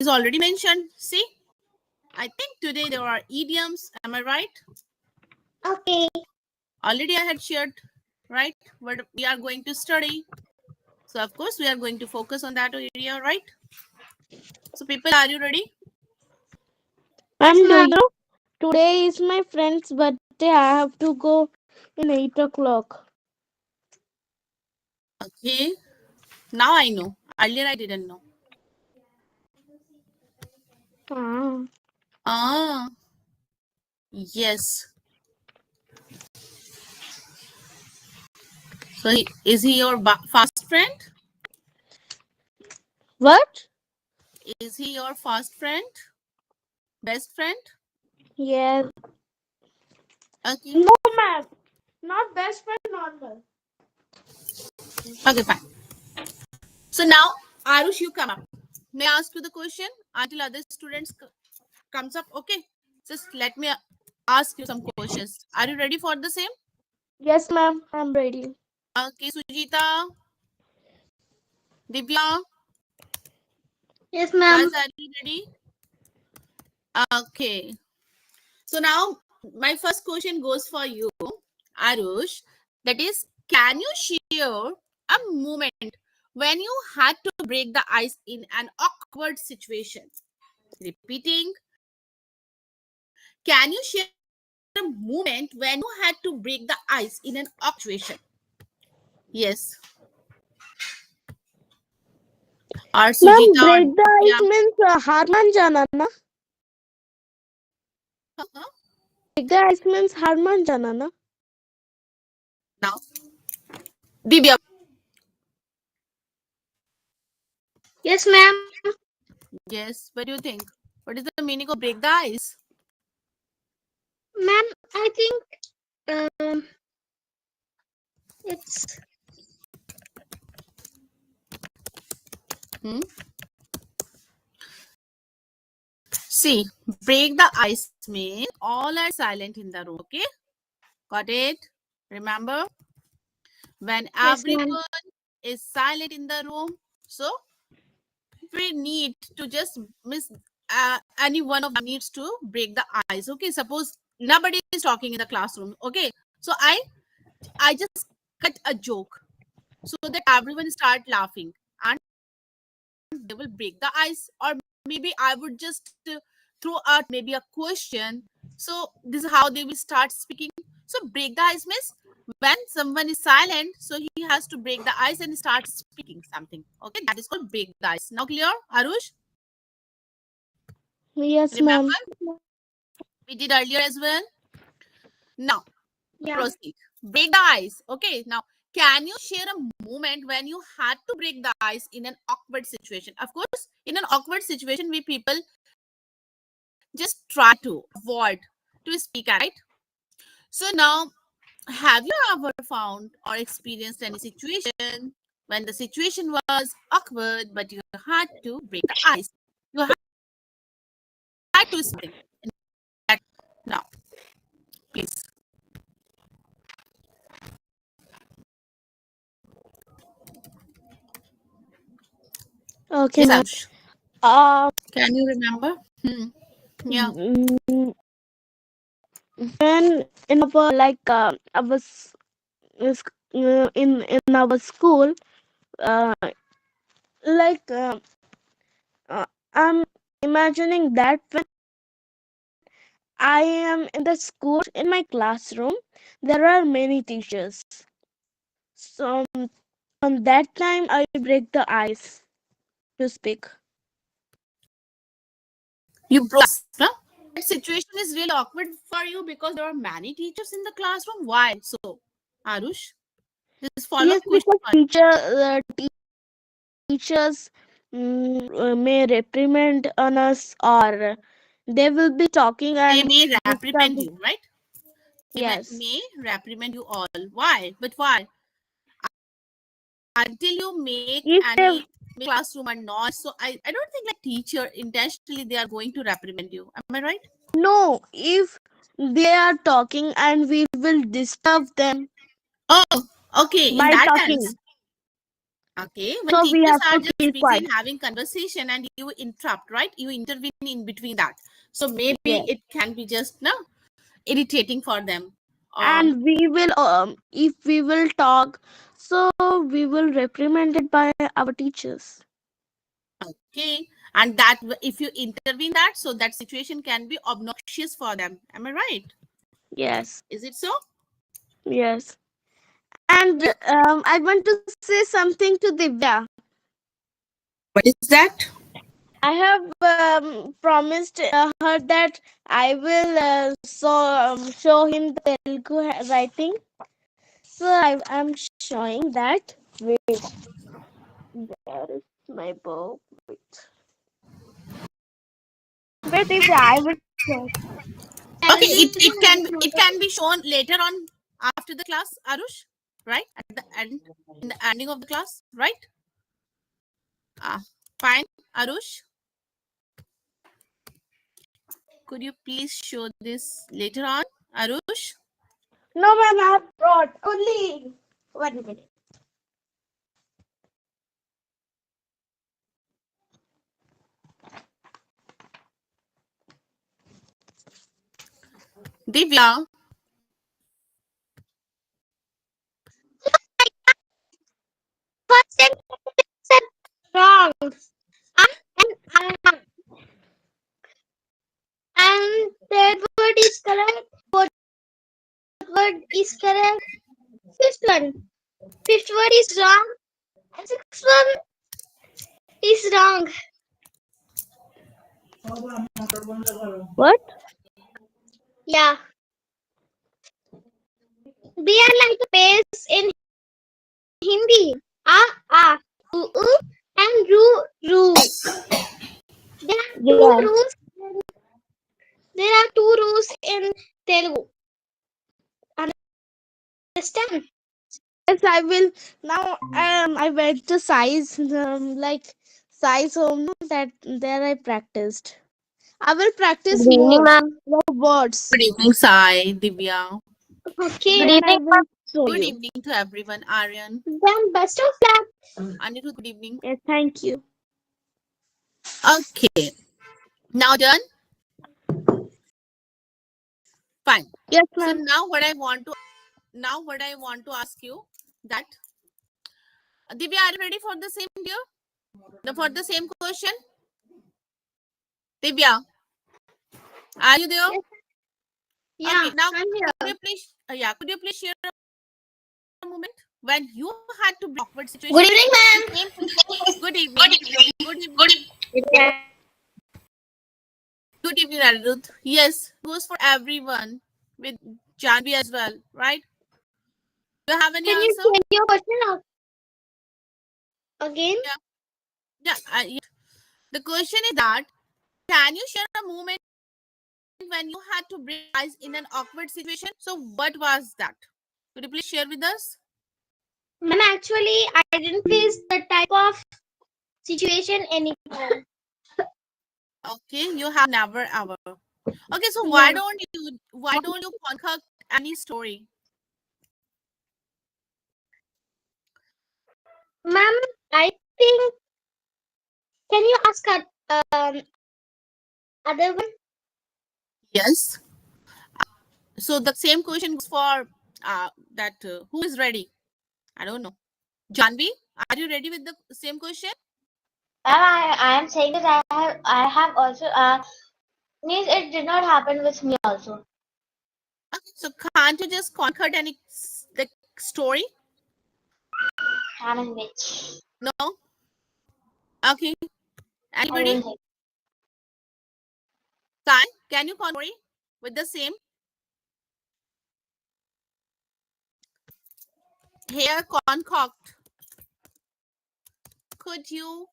is already mentioned. See, I think today there are idioms. Am I right? Okay. Already I had shared, right? What we are going to study. So of course we are going to focus on that area, right? So people, are you ready? Yes, Ma'am, do ma'am. you know today is my friend's birthday? I have to go in 8 o'clock. Okay. Now I know. Earlier I didn't know. Ah. Ah, yes. So is he your fast friend? What? Is he your fast friend? Best friend? Yes. Okay. No, ma'am. Not best friend, normal. Okay, fine. So now, Arush, you come up. May I ask you the question until other students comes up? Okay. Just let me ask you some questions. Are you ready for the same? Yes, ma'am. I'm ready. Okay, Sujita, Divya, Yes, guys, ma'am. are you ready? Okay. So now my first question goes for you, Arush. That is, can you share a moment when you had to break the ice in an awkward situation? Repeating, can you share a moment when you had to break the ice in an awkward situation? Yes. Or Ma'am, Sujita or break the ice Divya. means हार मान जाना ना. Uh-huh. Break the ice means हार मान जाना ना. Now, Divya. Yes, ma'am. Yes. What do you think? What is the meaning of break the ice? Ma'am, I think um it's Hmm? See, break the ice means all are silent in the room. Okay, got it? Remember, when yes, ma'am. everyone is silent in the room, so we need to just miss any one of them needs to break the ice. Okay, suppose nobody is talking in the classroom. Okay, so I just cut a joke so that everyone start laughing and they will break the ice, or maybe I would just throw out maybe a question, so this is how they will start speaking. So break the ice means when someone is silent, so he has to break the ice and start speaking something. Okay, that is called break the ice. Now clear, Arush? Yes, Remember, ma'am. we did earlier as well. Now Yeah. proceed, break the ice. Okay, now can you share a moment when you had to break the ice in an awkward situation? Of course, in an awkward situation we people just try to avoid to speak, right? So now, have you ever found or experienced any situation when the situation was awkward but you had to break the ice, you had to something that now, please. Okay, Yes, ma'am. Arush, Uh, can you remember? Yeah. mm, when in our our in our school, uh, like uh, I'm imagining that when I am in the school in my classroom, there are many teachers. So on that time, I break the ice to speak. You broke, huh? That situation is really awkward for you because there are many teachers in the classroom. Why so, Arush? This follow-up Yes, question. because teachers may reprimand on us, or they will be talking They and may reprimand disturbing. you, right? They Yes. may reprimand you all. Why? But why? Until you make If they any classroom a noise. So I don't think like teacher intentionally they are going to reprimand you. Am I right? no, if they are talking and we will disturb them Oh, okay. In by that talking. sense. Okay, when So we teachers have are to just keep busy quiet. in having conversation and you interrupt, right? You intervene in between that. So maybe Yes. it can be just no irritating for them. And we will, if we will talk, so we will reprimanded by our teachers. Okay, and that if you intervene that, so that situation can be obnoxious for them. Am I right? Yes. Is it so? Yes. And I want to say something to Divya. What is that? I have promised her that I will show him the Telugu writing. So I'm showing that. Wait, there is my book. Wait, Divya, I will show. Okay, Telugu is it a can nice it language. can be shown later on after the class, Arush, right? At the end, in the ending of the class, right? Ah, fine, Arush. Could you please show this later on, Arush? No, ma'am, I have brought only 1 minute. Divya, First sentence is wrong. And and third word is correct. Fourth word is correct. Fifth one. Fifth word is wrong. And sixth one is wrong. What? Yeah. They are like a base in Hindi. A, u, and ru. There are two Yes. rules. There are two rules in Telugu. Understand? Yes, I will. Now, I went to size, like size home. No, that there I practiced. I will practice Good evening, more, ma'am. more words. good evening, Sai, Divya. Okay. Good Then I evening, will show Good you. evening to everyone. Aryan, ma'am. Then best of luck. Anirudh, good evening. Yes, thank you. Okay, now done. Fine. Yes, So ma'am. now what I want to ask you that Divya, are you ready for the same dear? For the same question? Divya, are you there? Yes. Okay, Yeah, now I'm could here. you please could you please share a moment when you had to bring awkward Good situation? evening, The ma'am. same good evening. Good evening. Yeah. Good evening, Anirudh. Yes, goes for everyone with Janvi as well, right? Do you have any Can you answer? change your question again? Yeah, yeah. The question is that can you share a moment when you had to break ice in an awkward situation? So, what was that? Could you please share with us? Ma'am, actually, I didn't face that type of situation anytime. Okay, you have never ever. Okay, so Yeah. why don't you concoct any story? Ma'am, I think, can you ask other one? Yes. So the same question goes for that who is ready? I don't know. Janvi, are you ready with the same question? Ma'am, I am saying that I have also means it did not happen with me also. Okay, so can't you just concoct any the story? I'm in which No. Okay. I Anybody? don't think. Can you concoct story with the same hair concoct? Could you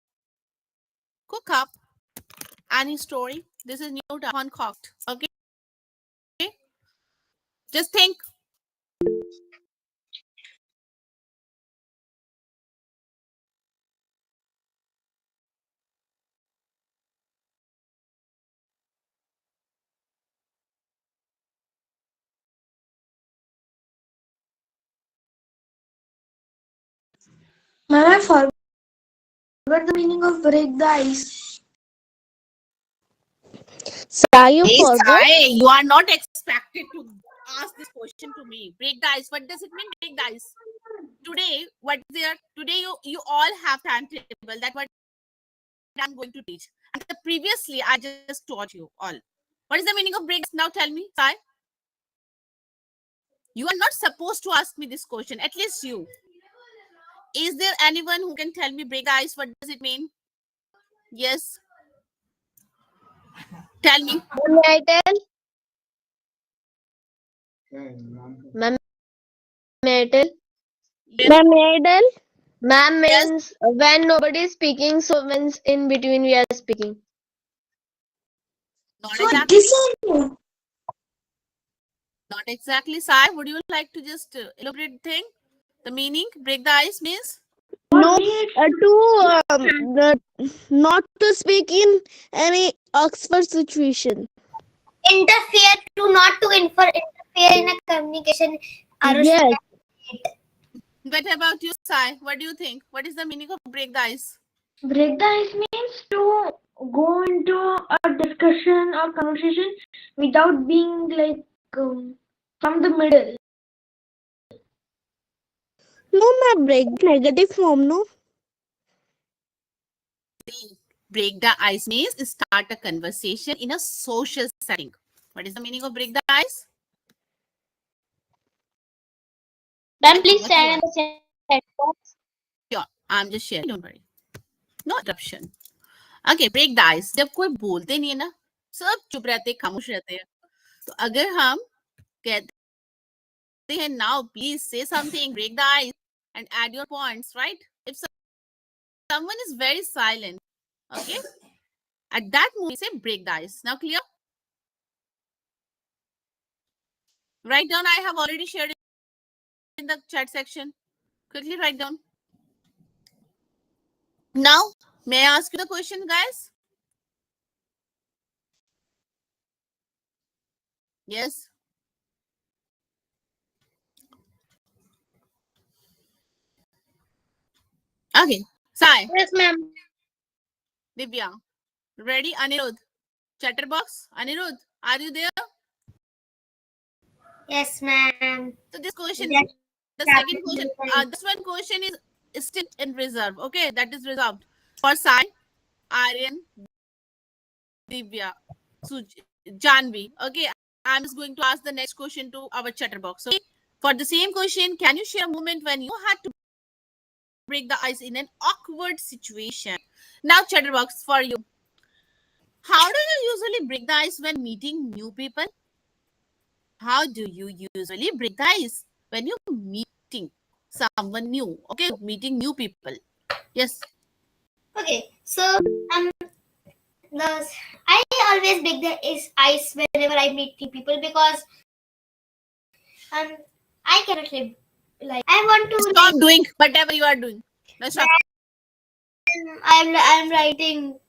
cook up any story? This is new term, concoct. Okay. Just think. Ma'am, I forgot the meaning of break the ice. Sai, you Hey, forgot? Sai, you are not expected to ask this question to me. Break the ice. What does it mean, break the ice? Today, what there? Today, you all have timetable. That what I'm going to teach. And the previously, I just taught you all. What is the meaning of break? Now tell me, Sai. You are not supposed to ask me this question. At least you. Is there anyone who can tell me break the ice? What does it mean? Yes. Tell me. Ma'am, may I tell? Ma'am, may I tell? Yes. Ma'am, may I tell? Ma'am Yes. means when nobody is speaking, so means in between we are speaking. Not So exactly. this is Not exactly. Sai, would you like to just elaborate thing? The meaning break the ice means No, not to speak in any Oxford situation. interfere to not to interfere in a communication. Arushi. Yes. what about you, Sai? What do you think? What is the meaning of break the ice? Break the ice means to go into a discussion or conversation without being like from the middle. No, ma'am, break negative form, no? Break the ice means start a conversation in a social setting. What is the meaning of break the ice? Then Tell me please what you stand are. in the chat box. Sure, I'm just sharing. Don't worry. No interruption. Okay, break the ice. जब कोई बोलते नहीं है ना, सब चुप रहते हैं, खामोश रहते हैं. तो अगर हम कहते हैं now please say something, break the ice and add your points, right? If someone is very silent, okay, at that moment we say break the ice. Now clear? Write down. I have already shared it in the chat section. Quickly write down. Now, may I ask you the question, guys? Yes. Okay. Sai, Yes, ma'am. Divya, ready? Anirudh, chatterbox. Anirudh, are you there? Yes, ma'am. So this question, Yes, the second question, this one question is still in reserve. Okay, that is reserved for Sai, Aryan, Divya, Suj, Janvi. Okay, I'm just going to ask the next question to our chatterbox. Okay, for the same question, can you share a moment when you had to break the ice in an awkward situation? Now, chatterbox for you. How do you usually break the ice when meeting new people? How do you usually break the ice when you're meeting someone new? Okay, meeting new people. Yes. Okay, so um, the I always break the ice whenever I meet new people because um I cannot live like I want to Stop doing whatever you are doing. No, stop. I'm writing.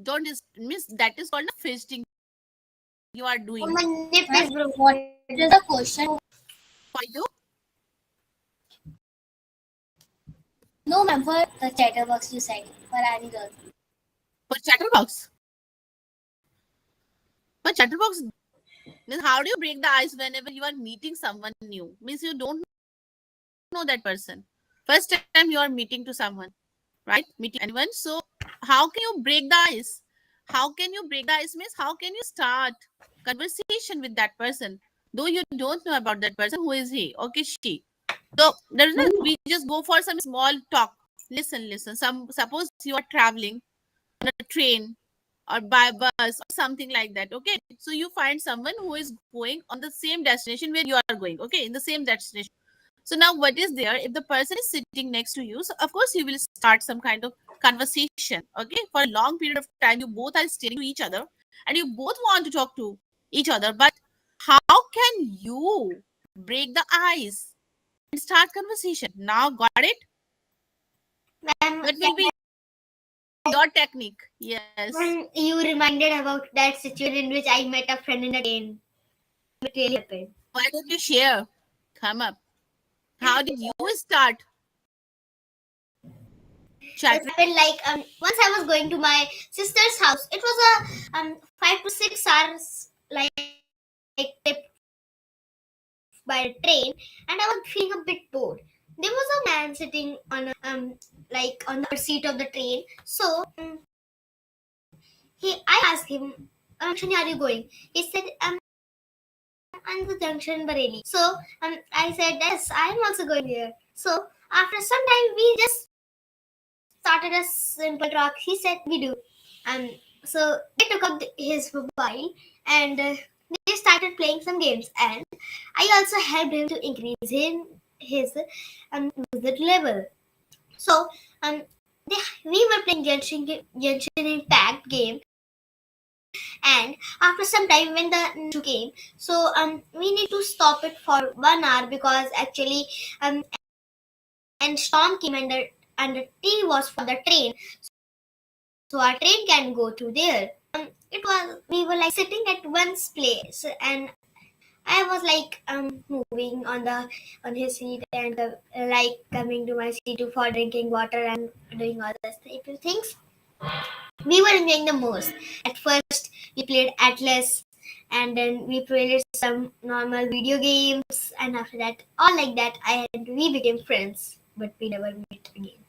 Don't miss that is called a fisting you are Oh, doing. my nip is broke. What is the question? For you, No, ma'am, for the chatterbox you said for any girl. for chatterbox. For chatterbox, means how do you break the ice whenever you are meeting someone new? Means you don't know that person. First time you are meeting to someone, right? Meeting anyone. So how can you break the ice? How can you break the ice means how can you start conversation with that person? Though you don't know about that person, who is he? Okay, she. So there's no we just go for some small talk. Listen. Some suppose you are traveling on a train or by bus or something like that. Okay. So you find someone who is going on the same destination where you are going. Okay, in the same destination. So now what is there? If the person is sitting next to you, so of course you will start some kind of conversation. Okay. For a long period of time, you both are staring to each other and you both want to talk to each other. But how can you break the ice and start conversation? Now got it? Ma'am, What will be your technique? Yes. when you reminded about that situation in which I met a friend in a train. It really happened. Why don't you share? Come up. How did you start? Chattering. happened like once I was going to my sister's house. It was a 5 to 6 hours like trip by train, and I was feeling a bit bored. There was a man sitting on a like on the upper seat of the train. So I asked him, junction are you going? He said, I'm on the junction Bareilly. So I said, yes, I'm also going there. So after some time, we just started a simple talk. He said, we do. So I took up his mobile and they started playing some games. And I also helped him to increase his visit level. So um, we were playing Genshin Impact game, and after some time when the Naruto came, so we need to stop it for 1 hour because actually and storm came and the T was for the train, so our train can go to there. It was we were like sitting at one place, and I was like moving on his seat and like coming to my seat for drinking water and doing all those type of things. We were enjoying the most. At first, we played Atlas, and then we played some normal video games, and after that, all like that, we became friends, but we never met again.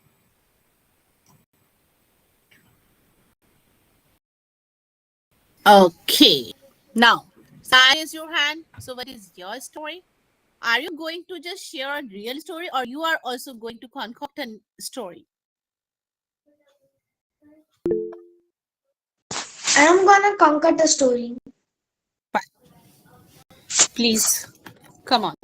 Okay. Now, Sai is your hand. So, what is your story? Are you going to just share a real story, or you are also going to concoct a story? I am gonna conquer the story. Fine. Please, come on.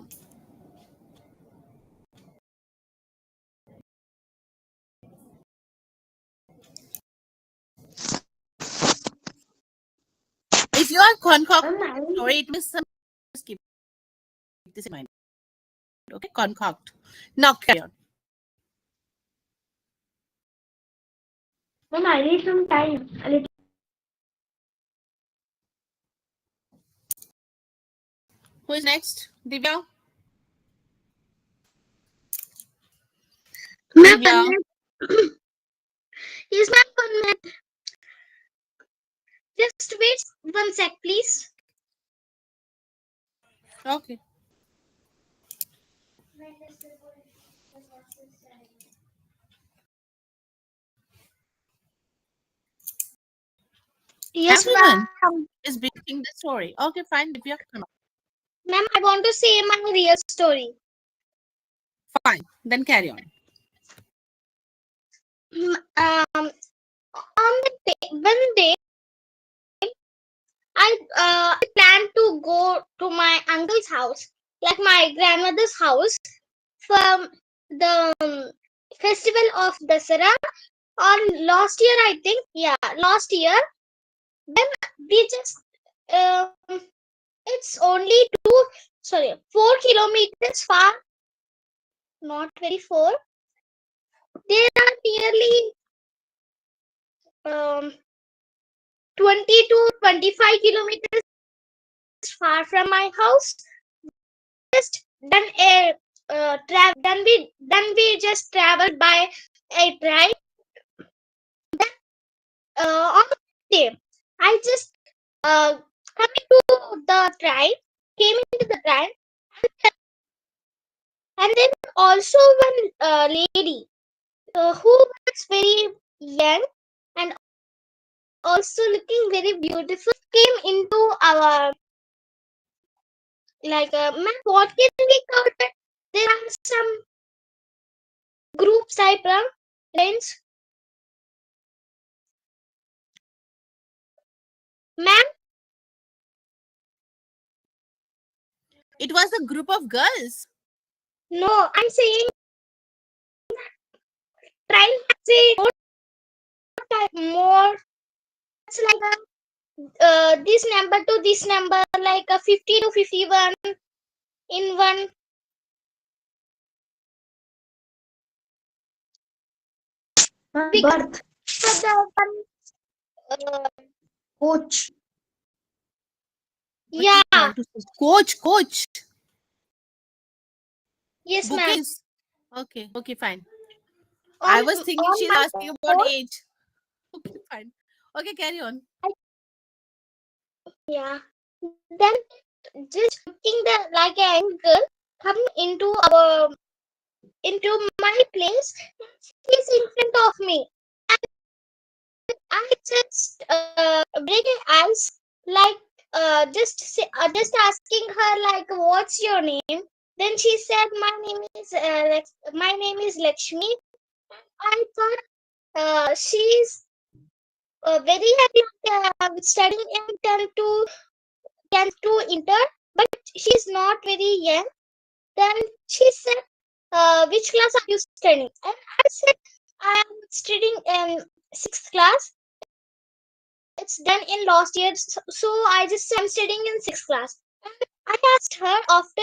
If you are concocting Ma'am, a story, it means some. Just keep this in mind. Okay, concoct. Now, carry on. I need some time. A little. Who is next? Divya. Ma'am, Divya. yes, ma'am, 1 minute. Just wait 1 sec, please. Okay. Yes, Everyone ma'am. is beating the story. Okay, fine. Divya, come on. Ma'am, I want to say my real story. Fine. Then carry on. On the day, one day, I planned to go to my uncle's house, like my grandmother's house, for the festival of Dasara. On last year, I think, yeah, last year. Then we just it's only 4 kilometers far, not very far. There are nearly um 20 to 25 kilometers far from my house. Just done a then we just traveled by a train. On the day, I just coming to the train, came into the train, and then also one lady who was very young and also looking very beautiful came into our like ma'am, what can we call it? There are some groups type of friends. Ma'am, It was a group of girls. no, I'm saying trying to say more type more. It's like this number to this number, like a 50 to 51 in one. Because Birth. the one Coach. What you yeah, want to say? Coach. yes, ma'am. Bookings. Okay, fine. I was thinking on she's my asking about phone. age. Okay, fine. Okay, carry on. Yeah. Then just looking the like a young girl come into my place. She's in front of me. I just break her eyes like just asking her like what's your name. Then she said my name is Lakshmi. I thought she's very happy studying in 10 to inter, but she's not very young. Then she said, which class are you studying? And I said, I am studying in sixth class. It's done in last year, so I just said I'm studying in sixth class. And I asked her after,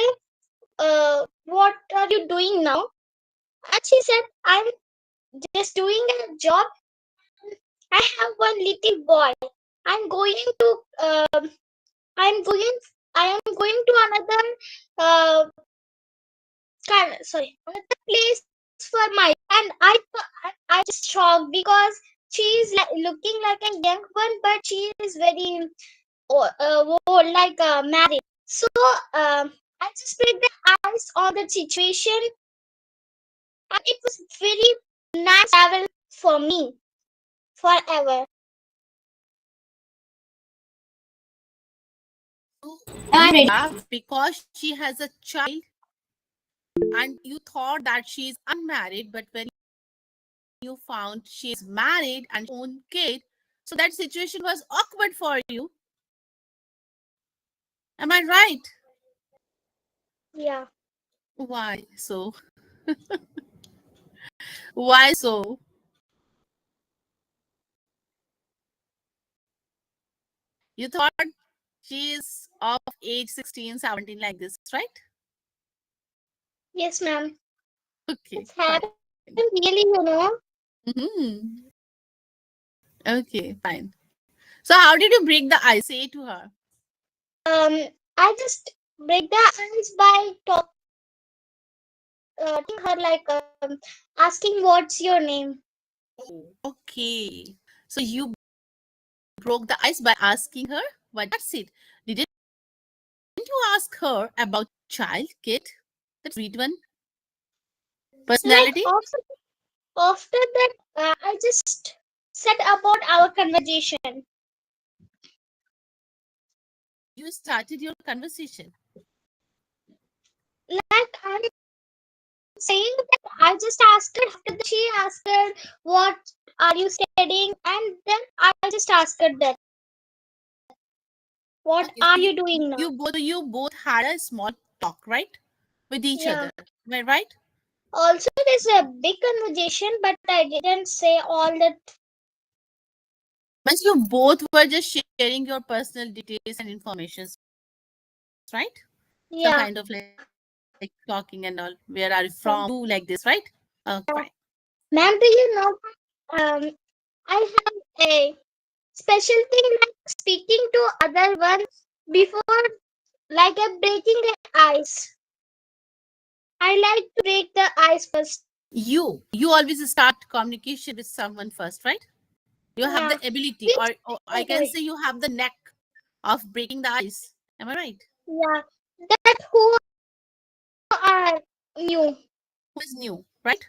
what are you doing now? And she said, I'm just doing a job. I have one little boy. I'm going to, I'm going, I am going to another, another place for my job. And I just shocked because she is looking like a young one, but she is very old, like married. So I just put the eyes on the situation, and it was very nice travel for me forever. So Am I you ready? laughed because she has a child and you thought that she is unmarried, but when you found she is married and own kid, so that situation was awkward for you. Am I right? Yeah. Why so? Why so? You thought she is of age 16, 17, like this, right? Yes, ma'am. Okay, It's fine. happened really. Hmm. Okay, fine. So how did you break the ice? Say to her. I just break the ice by talking her like asking what's your name. Oh, okay. So you broke the ice by asking her what that's it. Didn't you ask her about child, kid? That sweet one. Like Personality? after that, I just said about our conversation. You started your conversation. Like I'm saying that I just asked her after that she asked her what are you studying, and then I just asked her that what Okay, are so you doing now? you both had a small talk, right? With each Yeah. other. Am I right? Also, there's a big conversation, but I didn't say all that. But you both were just sharing your personal details and information, right? Some Yeah. kind of like talking and all. Where are you from? Yeah. You like this, right? Fine. Ma'am, do you know um I have a special thing like speaking to other one before like a breaking the ice. I like to break the ice first. You always start communication with someone first, right? You have the Yeah. ability, Which or I I do can it. say you have the knack of breaking the ice. Am I right? Yeah. That who are new. Who is new, right?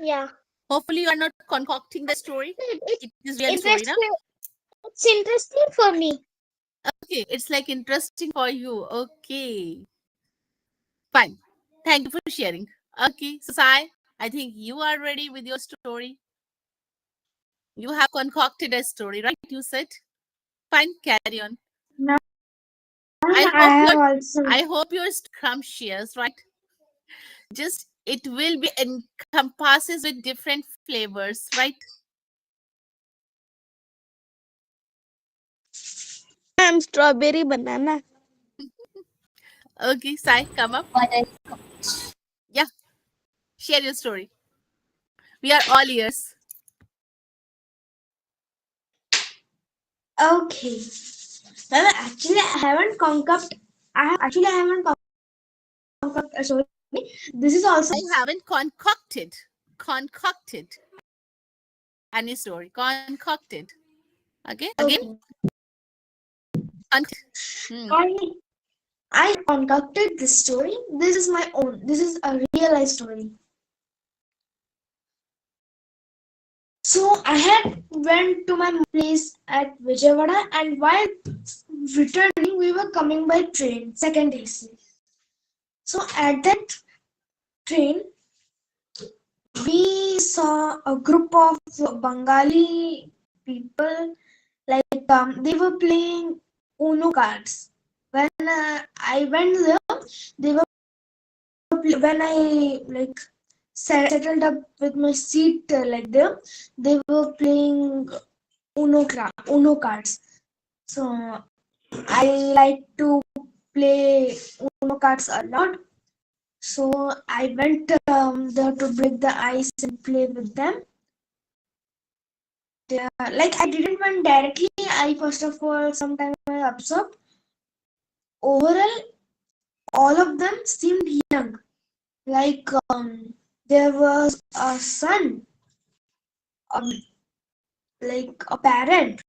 Yeah. Hopefully, you are not concocting the story. It's It is really story, na? interesting. It's interesting for me. Okay, it's like interesting for you. Okay, fine. Thank you for sharing. Okay, so Sai, I think you are ready with your story. You have concocted a story, right? You said. Fine, carry on. Ma'am, I I hope your have also. scrumptious, right? Just it will be encompasses with different flavors, right? I'm strawberry banana. Okay, Sai, come up. Yeah, share your story. We are all ears. Okay. Well, actually, I haven't concoct. I haven't concoct a story. This is also You haven't concocted. concocted any story. Concocted. Okay. Okay. Hmm. I I concocted this story. This is my own. This is a real life story. So I had went to my place at Vijayawada, and while returning, we were coming by train, second AC. So at that train, we saw a group of Bengali people. Like they were playing Uno cards. When I went there, they were when I like settled up with my seat like them, they were playing Uno cards. So I like to play Uno cards a lot. So I went there to break the ice and play with them. Like I didn't went directly. I first of all sometimes I observed. Overall, all of them seemed young. Like there was a son, um, like a parent,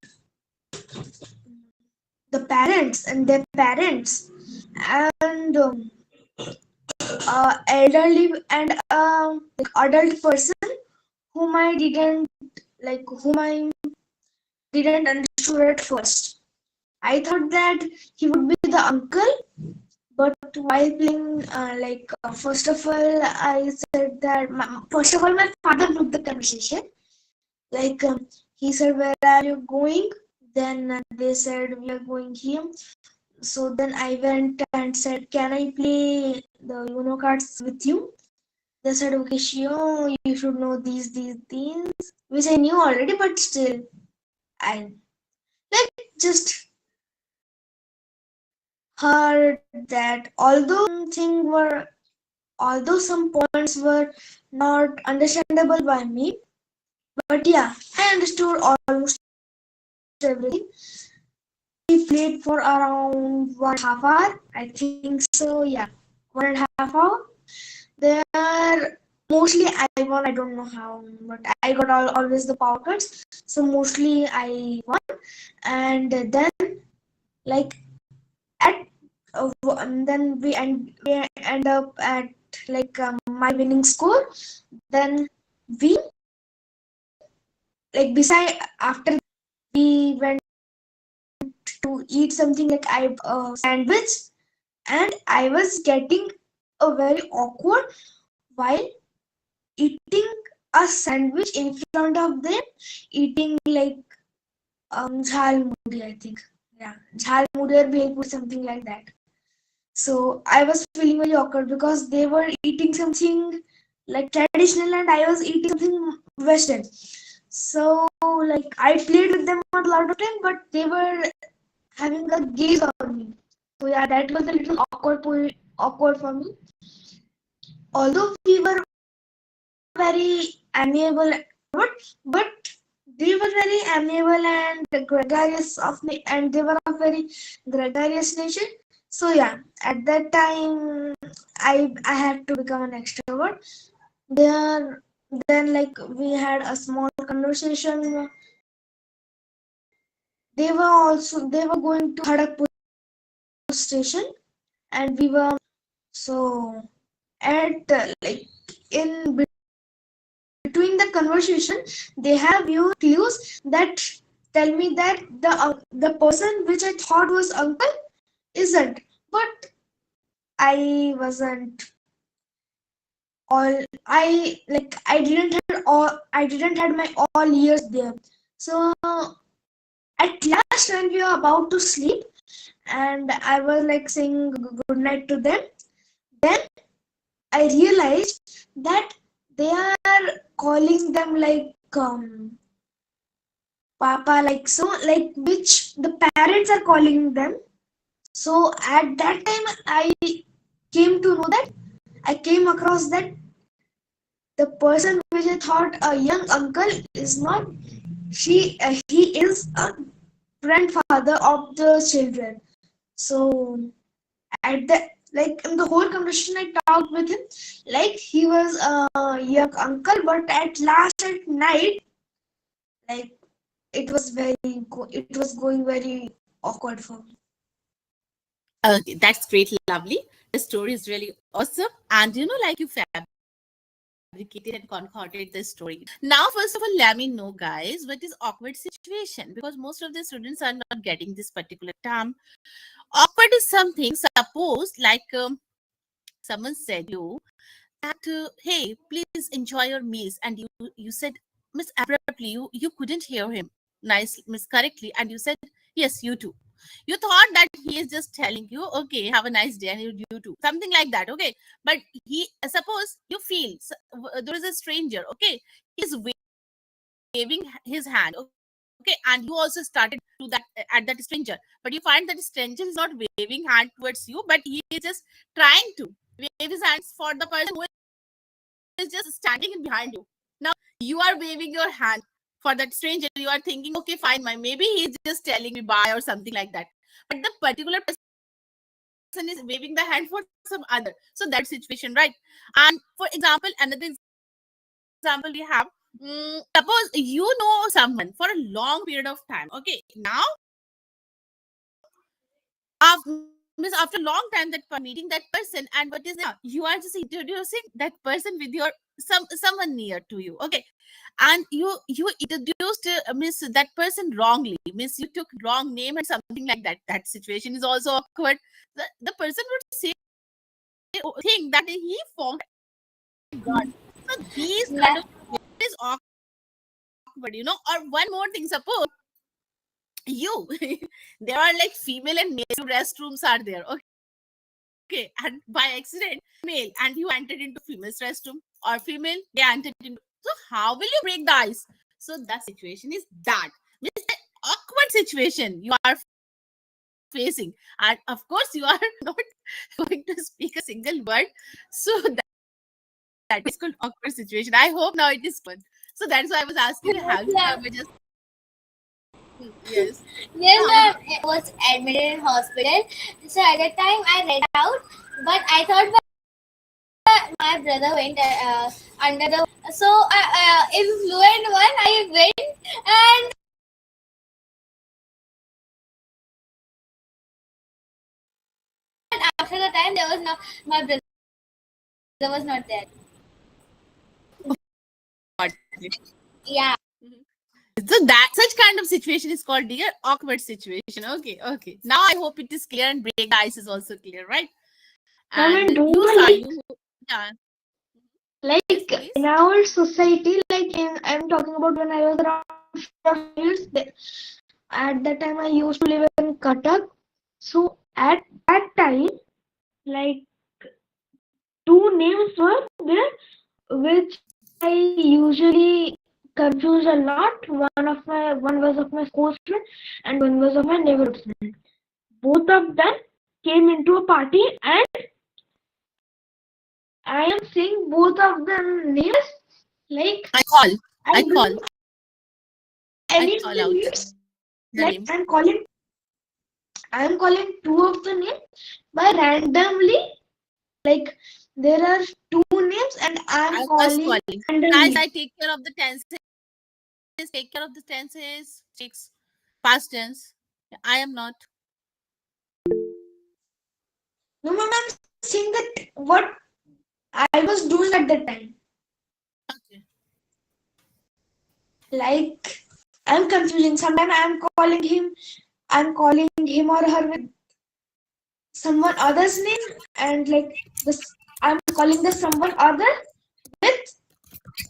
the parents and their parents, and elderly and like adult person whom I didn't understood at first. I thought that he would be the uncle, but while playing, first of all, I said that first of all my father took the conversation. Like he said, "Where are you going?" Then they said, "We are going here." So then I went and said, "Can I play the Uno cards with you?" They said, "Okay, sure. You should know these things," which I knew already, but still, I like just heard that although some points were not understandable by me, but yeah, I understood almost everything. We played for around 1.5 hour, I think so. Yeah, 1.5 hour. There mostly I won. I don't know how, but I got always the power cards. So mostly I won, and then like at and then we end up at like my winning score. Then we like beside after we went to eat something like I sandwich, and I was getting a very awkward while eating a sandwich in front of them, eating like jhal mudi, I think. Yeah, jhal mudi or bhelpuri, something like that. So I was feeling very awkward because they were eating something like traditional and I was eating something Western. So like I played with them a lot of time, but they were having a gaze on me. So yeah, that was a little awkward for me. Although we were very amiable, but they were very amiable and gregarious and they were of very gregarious nature. So yeah, at that time I had to become an extrovert. There then like we had a small conversation. They were going to Kharagpur station, and we were so at like in between the conversation they have few clues that tell me that the person which I thought was uncle isn't, but I wasn't all I didn't had my all ears there. So at last when we were about to sleep and I was like saying good night to them, then I realized that they are calling them like papa, like so, like which the parents are calling them. So at that time I came to know that I came across that the person which I thought a young uncle is not, he is a grandfather of the children. So at the Like in the whole conversation, I talked with him. Like he was a young uncle, but at last at night, like it was going very awkward for me. Okay, that's great, lovely. The story is really awesome. And like you fabricated and concocted the story. Now, first of all, let me know, guys, what is awkward situation? Because most of the students are not getting this particular term. Awkward is something, suppose, like someone said you that, hey, please enjoy your meals, and you said, miss, abruptly, you couldn't hear him nice, miss, correctly, and you said, yes, you too. You thought that he is just telling you, okay, have a nice day, and you too, something like that, okay? But he, suppose you feel there is a stranger, okay, he's waving his hand, okay, and you also started to that at that stranger, but you find that the stranger is not waving hand towards you, but he is just trying to wave his hands for the person who is just standing in behind you. Now you are waving your hand for that stranger. You are thinking, okay, fine, maybe he's just telling me bye or something like that. But the particular person is waving the hand for some other. So that's situation, right? And for example, another example we have. Suppose you know someone for a long period of time. Okay, now means after a long time that meeting that person, and what is now, you are just introducing that person with your someone near to you, okay? And you introduced miss that person wrongly, miss, you took wrong name and something like that. That situation is also awkward. The person would say, think that he forgot. Oh my god. So these kind of Yeah. situation is awkward, or one more thing, suppose you there are like female and male restrooms are there, okay, and by accident you are a male and you entered into female's restroom, or female they entered into, so how will you break the ice? So that situation is that, means the awkward situation you are facing, and of course you are not going to speak a single word. So that is called awkward situation. I hope now it is clear. So that's why I was asking you, have you ever just Yes, ma'am. yes, so Yes, how did ma'am. I was admitted in hospital. So at that time, I read out, but I thought my brother went under the. So in fluent one, I went, and after the time, there was no my brother was not there. got it? Yeah. So that such kind of situation is called dear awkward situation. Okay, okay. Now I hope it is clear and break the ice is also clear, right? Ma'am, And and do you, you know, Sai, like you, yeah, yes, like in please. our society, like in I'm talking about when I was around 4 or 5 years. At that time, I used to live in Cuttack. So at that time, like two names were there, which I usually confuse a lot. One was of my school friend, and one was of my neighborhood friend. Both of them came into a party, and I am saying both of them names. Like I call, I I don't call, know any I of call the out names. the Like name. I am calling two of the names by randomly. Like there are two names, and I am I was calling calling. Guys, randomly. I take care of the tenses. Take care of the tenses. Chicks, past tense. I am not. No, ma'am, I'm saying that what I was doing at that time. Okay. Like I'm confusing. Sometimes I'm calling him or her with someone other's name, and like this, I'm calling the someone other with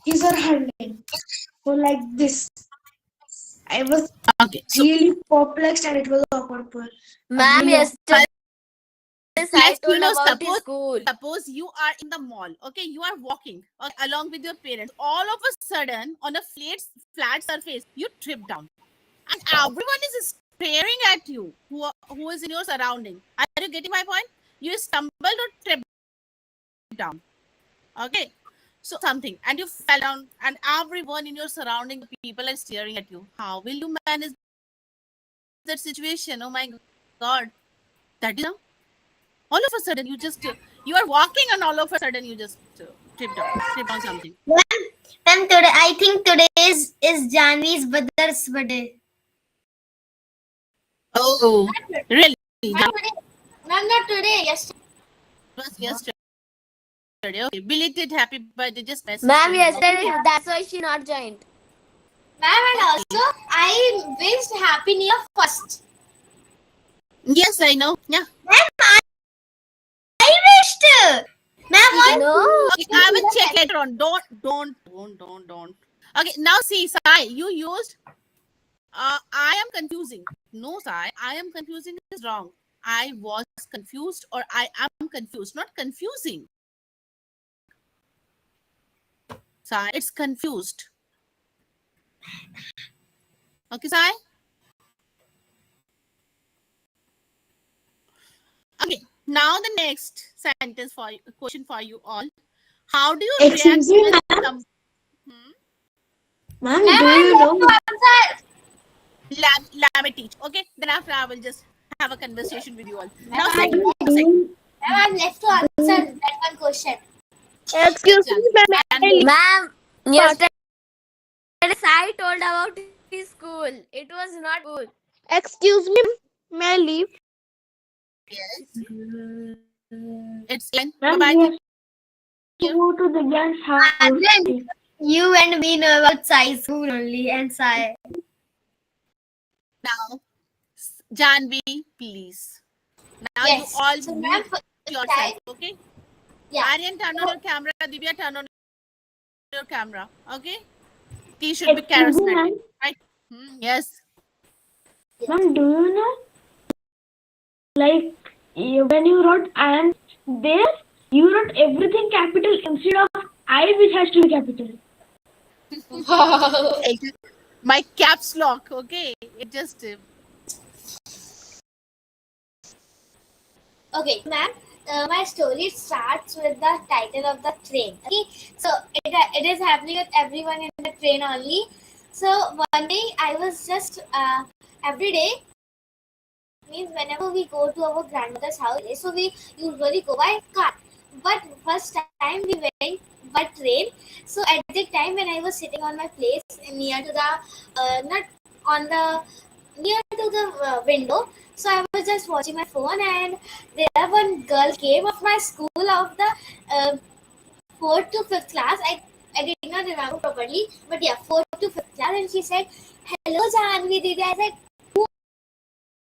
his or her name. So like this, I was Okay. So really perplexed, and it was awkward. Ma'am, Really awkward. yesterday I let's, told about the suppose school. you are in the mall, okay, you are walking, okay, along with your parents, all of a sudden on a flat surface you trip down, and everyone is staring at you, who is in your surrounding. Are you getting my point? You stumbled or tripped down, okay, so something, and you fell down, and everyone in your surrounding, the people are staring at you. How will you manage that situation? Oh my god, that is now. All of a sudden, you are walking, and all of a sudden you just tripped on something. Ma'am, today I think today is Janvi's brother's birthday. Oh, really? Ma'am, today, ma'am, not today. Yesterday. It was yesterday. Okay, belated happy birthday. Just message to Ma'am, him. Okay. yesterday, that's why she not joined. Ma'am, and also I wished Happy New Year first. Yes, I know. Yeah. Ma'am, I wished. Ma'am, what? No. Okay, I will check later on. Don't. Okay, now see, Sai, you used I am confusing. No, Sai, I am confusing is wrong. I was confused or I am confused, not confusing. Sai, it's confused. Okay, Sai? Okay, now the next sentence for you, question for you all. How do you react Excuse me, when ma'am. some Ma'am, Ma'am, do I you want know? to answer. let me teach? Okay, then after I will just have a conversation with you all. Now, Ma'am, second, Do you, Ma'am, I'm left to answer that one question. excuse me, Janvi. ma'am. Janvi. Ma'am, yesterday Sai told about his school. It was not good. Excuse me, may I leave? Yes. It's fine. Bye Ma'am, bye. he Take has to go to the Gyan's house. Then you and me know about Sai school only and Sai. now. Janvi, please. Now you Yes. all So, mute ma'am, for yourself, Sai, okay? yeah. Aryan, turn on your camera. Divya, turn on your camera, okay? He should be Excuse me, charismatic, ma'am. right? Yes. Ma'am, do you know, like, when you wrote I am there, you wrote everything capital instead of I, which has to be capital. Wow. My caps lock, okay? It just Okay, ma'am. My story starts with the title of the train. Okay, so it is happening with everyone in the train only. So one day I was just every day means whenever we go to our grandmother's house, so we usually go by car. But first time we went by train. So at the time when I was sitting on my place near to the not on the near to the window, so I was just watching my phone, and there one girl came of my school of the uh, 4th to 5th class. I did not remember properly, but yeah, 4th to 5th class, and she said, "Hello, Janvi Didi." I said, "Who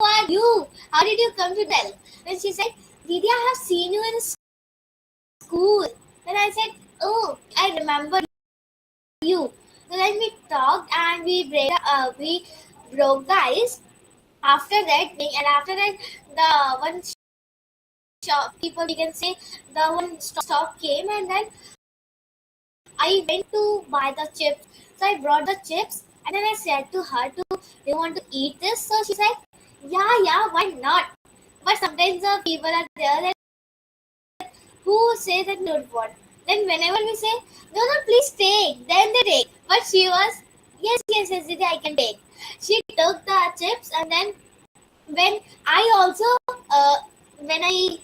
are you? How did you come to tell?" Then she said, "Didi, I have seen you in school." Then I said, "Oh, I remember you." So then we talked and we broke the ice. After that, and after that, the one shopkeeper, we can say, the one stop came, and then I went to buy the chips. So I brought the chips, and then I said to her, "Do you want to eat this?" So she's like, "Yeah, why not?" But sometimes the people are there that who say that no want. Then whenever we say, "No, no, please take," then they take. But she was, yes, Didi, I can take. She took the chips, and then when I also when I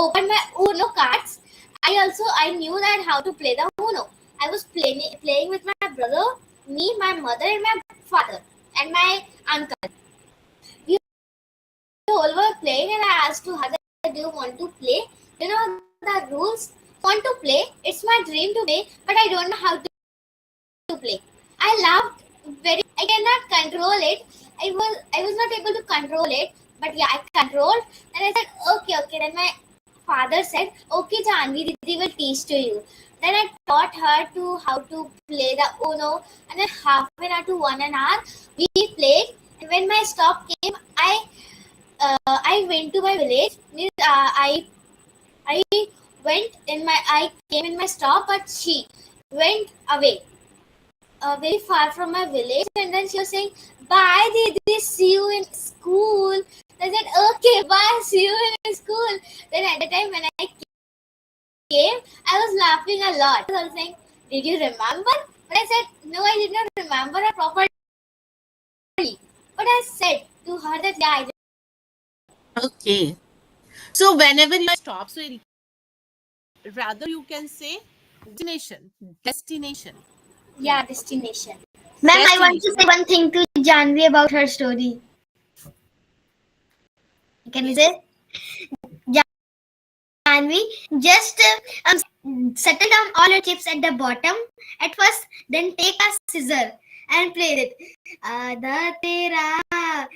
opened my Uno cards, I knew that how to play the Uno. I was playing with my brother, me, my mother, and my father, and my uncle. We all were playing, and I asked to her, "Do you want to play? You know the rules. Want to play? It's my dream to play, but I don't know how to play." I laughed very. I cannot control it. I was not able to control it, but yeah, I controlled. And I said, okay. Then my father said, "Okay, Janvi, Didi will teach to you." Then I taught her to how to play the Uno, and then half an hour to 1 hour we played. And when my stop came, I went to my village. I went in my I came in my stop, but she went away very far from my village, and then she was saying, "Bye, Didi, see you in school." I said, "Okay, bye, see you in school." Then at the time when I came, I was laughing a lot. I was saying, "Did you remember?" But I said, "No, I did not remember it properly." But I said to her that, "Yeah, I okay. So whenever you stop, so rather you can say destination. Yeah, destination. Ma'am, I want to Destination. say one thing to Janvi about her story. Can we Yes. say? Janvi, just settle down all your chips at the bottom at first, then take a scissor and play it. Aadha tera.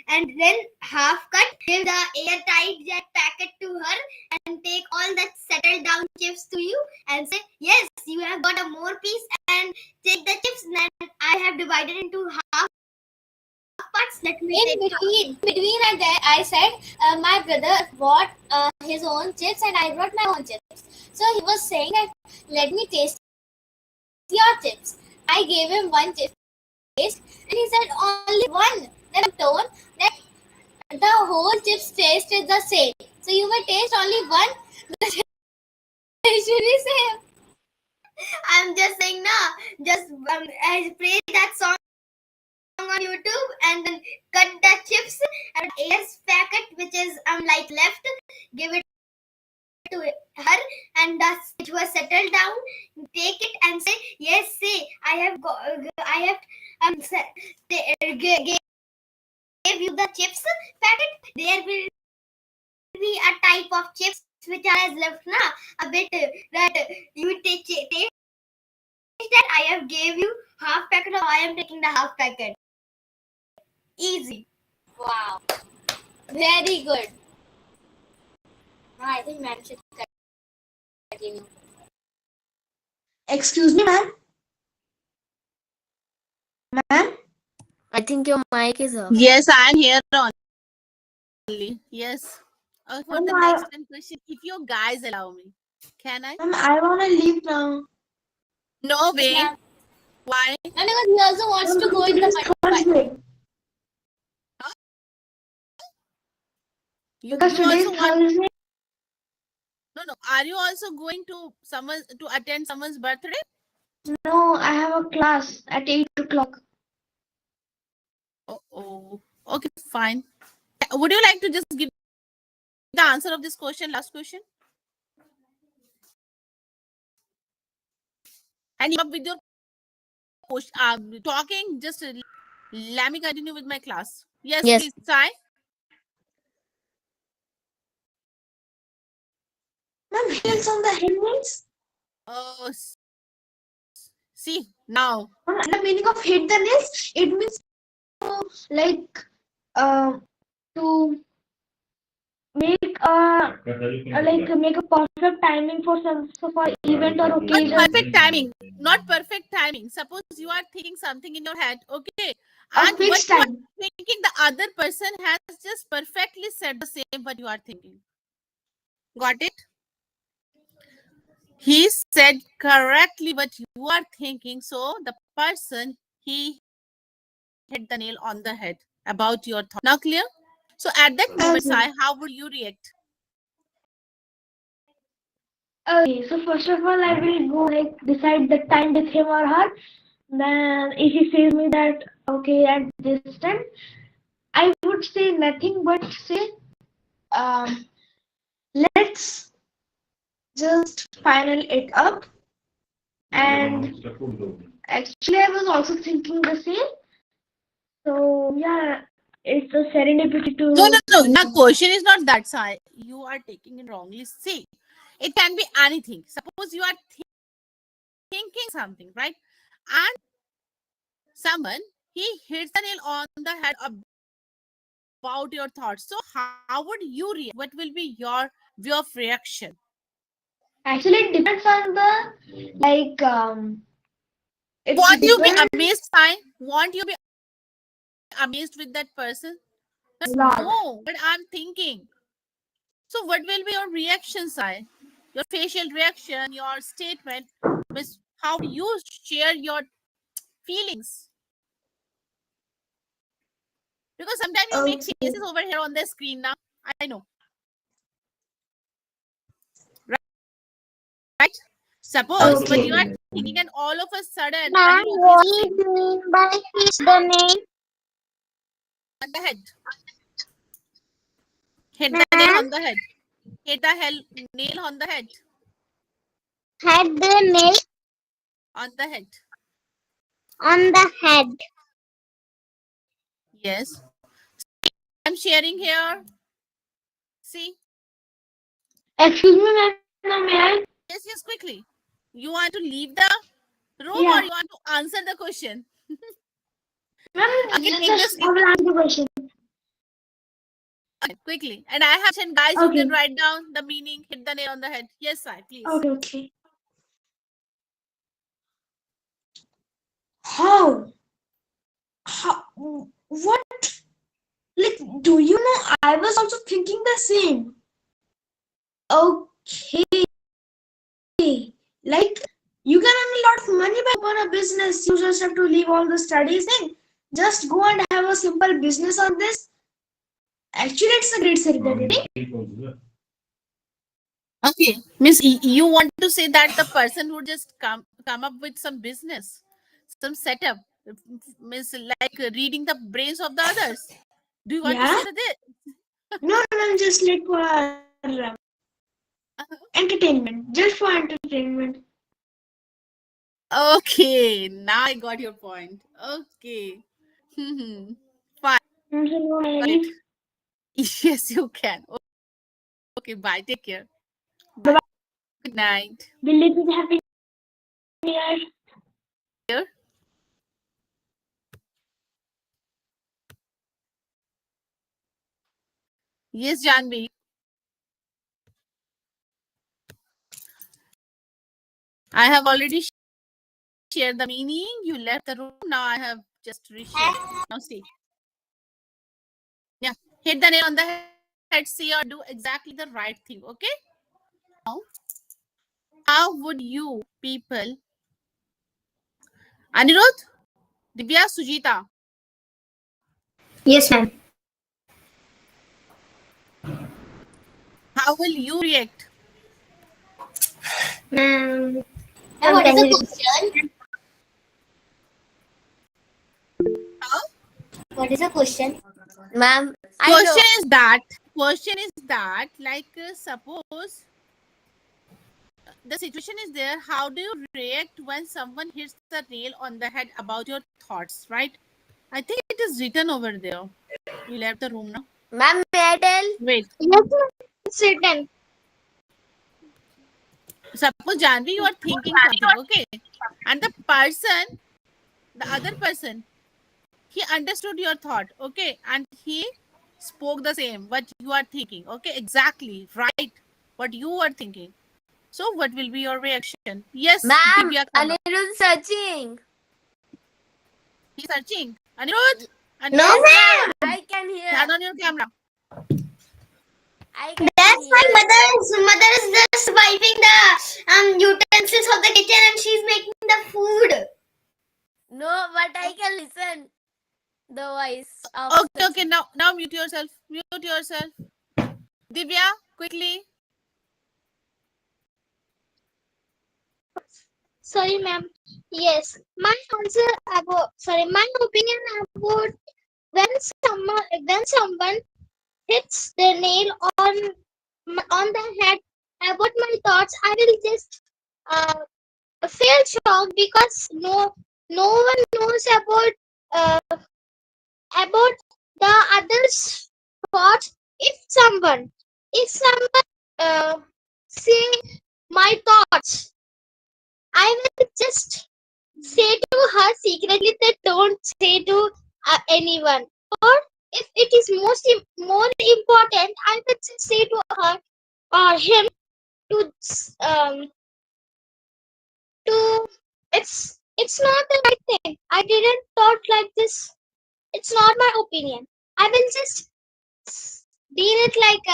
And then half cut, give the airtight jet packet to her and take all that settled down chips to you and say, yes, you have got a more piece, and take the chips that I have divided into half parts. Let me In between I said my brother brought his own chips and I brought my own chips. So he was saying that let me taste your chips. I gave him one chip taste and he said only one. Then I told that the whole chips taste is the same. So you may taste only one. The taste should be same. I'm just saying, no, just I play that song on YouTube and then cut the chips and airs packet which is like left, give it to her, and thus it was settled down. Take it and say, yes, see, I have gave you the chips packet. There will be a type of chips which are left now, a bit that you taste that I have gave you half packet, or I am taking the half packet. Easy. Wow. Very good. Now I think ma'am should continue. Excuse me, ma'am. Ma'am? I think your mic is off. Yes, I am here only. Yes. For the Ma'am, next 10 question, if you guys allow me, can I? I want to leave now. No Yes, way. ma'am. Why? And because he also wants to go in the It's Thursday. Because You today is also want? Thursday. No. Are you also going to someone to attend someone's birthday? No, I have a class at 8 o'clock. Oh. Okay, fine. Would you like to just give the answer of this question, last question? And you up with your talking, just let me continue with my class. Yes, Yes. please, Sai. Ma'am, heels on the head means? Uh, see, now. The meaning of hit the nails, it means to like to make make a perfect timing for some for event or Not occasion. perfect timing. Not perfect timing. Suppose you are thinking something in your head, okay, A and what fixed you are time. thinking, the other person has just perfectly said the same what you are thinking. Got it? He said correctly what you are thinking. So the person, he hit the nail on the head about your thought. Now clear? So at that moment, Okay. Sai, how would you react? Okay, so first of all, I will go like decide the time with him or her. Then, if he says me that okay at this time, I would say nothing but say, um, let's just final it up. And actually, I was also thinking the same. So yeah, it's a serendipity to. No. Now question is not that, Sai. You are taking it wrongly. See, it can be anything. Suppose you are thinking something, right? And someone, he hits the nail on the head about your thoughts. So how would you react? What will be your view of reaction? Actually, it depends on the like. It Won't you be depends amazed, Sai? Won't you be amazed with that person? a lot. No, but I'm thinking. So what will be your reaction, Sai? Your facial reaction, your statement, Miss, how you share your feelings? Because sometimes you make Okay. faces over here on the screen now. I know, right? Suppose what you Okay. are thinking, and all of a sudden a Ma'am, nail what hits do you mean by hit the nail? on the head. Hit the nail Ma'am, on the head. Hit the nail on the head. had the nail On the head. on the head. Yes. I'm sharing here. See. Excuse me, ma'am, may I? Yes, yes, quickly. You want to leave the room or Yeah. you want to answer the question? Ma'am, Okay, take the I seat will answer the question. quickly. And I have mentioned, guys, you can Okay. write down the meaning, hit the nail on the head. Yes, sir, please. Okay, okay. How? How? What? Like, do you know? I was also thinking the same. Okay. Like, you can earn a lot of money by open a business. You just have to leave all the studies thing. Just go and have a simple business on this. Actually, it's a great strategy. Okay. Miss, you want to say that the person would just come up with some business, some setup, Miss, like reading the brains of the others. Do you want to Yeah? say that? No, no, just like for entertainment. Just for entertainment. Okay, now I got your point. Okay. Fine. Got it. Yes, you can. Okay, bye. Take care. Bye. Good night. Belated happy new year. Here. Yes, Janvi. I have already shared the meaning. You left the room. Now I have just reshared. Now see. Yeah. Hit the nail on the head. See or do exactly the right thing. Okay. Now, how would you people, Anirudh, Divya, Sujita, Yes, ma'am. how will you react? Ma'am, And what is the question? Huh? What is the question? Ma'am, I Question know. is that. Question is that. Like, suppose the situation is there, how do you react when someone hits the nail on the head about your thoughts, right? I think it is written over there. You left the room now. Ma'am, may I tell? Wait. yes, it's written. Suppose Janvi, you are thinking something, okay? And the other person, he understood your thought, okay? And he spoke the same, what you are thinking, okay? Exactly, right? What you are thinking. So, what will be your reaction? Yes, Ma'am, Divya, come up. Anirudh searching. He's searching. Anirudh, No, Yes, Anirudh, ma'am. ma'am. I can hear. turn on your camera. I can That's my hear. mother is just wiping the utensils of the kitchen and she's making the food. No, but I can listen the voice of Okay, okay. searching. Now mute yourself. Mute yourself. Divya, quickly. Sorry, ma'am. Yes, my answer about my opinion about when someone hits the nail on the head about my thoughts, I will just uh, feel shocked because no one knows about the others' thoughts. If someone say my thoughts, I will just say to her secretly that don't say to anyone. Or if it is more important, I will just say to her or him to to it's not the right thing. I didn't thought like this. It's not my opinion. I will just deal it like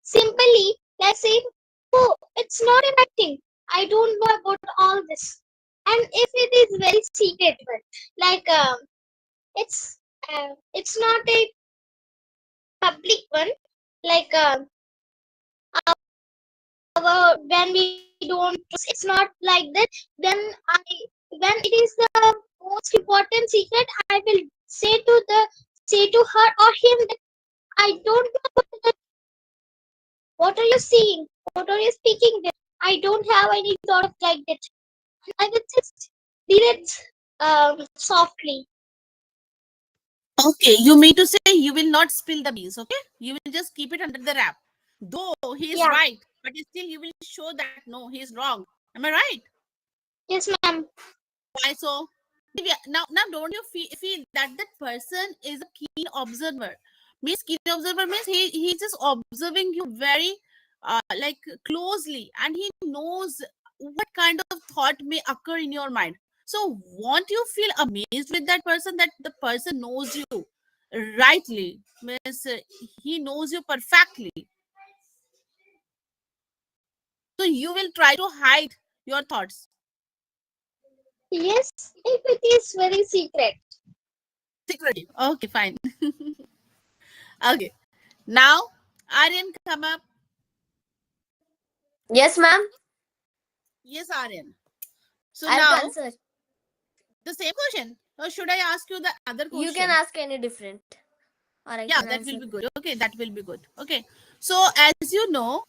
simply like saying, oh, it's not a right thing. I don't know about all this. And if it is very secret one, like it's not a public one, like when we don't, it's not like that. When I when it is the most important secret, I will say to her or him that I don't know about What are you seeing? What are you speaking there? I don't have any thought of like that. I will just read it softly. Okay, you mean to say you will not spill the beans, okay? You will just keep it under the wrap. Though he is Yeah. right, but still you will show that no, he is wrong. Am I right? Yes, ma'am. Why so? Divya, now don't you feel that that person is a keen observer? Means keen observer means he's just observing you very like closely, and he knows what kind of thought may occur in your mind. So won't you feel amazed with that person, that the person knows you rightly? Means he knows you perfectly. So you will try to hide your thoughts Yes, if it is very secret. secretly. Okay, fine. Okay. Now, Aryan, come up. Yes, ma'am. Yes, Aryan. So I have to now, answer. the same question. Or should I ask you the other You can question? ask any different, or I Yeah, can that will answer. be good. Okay, that will be good. Okay. So, as you know,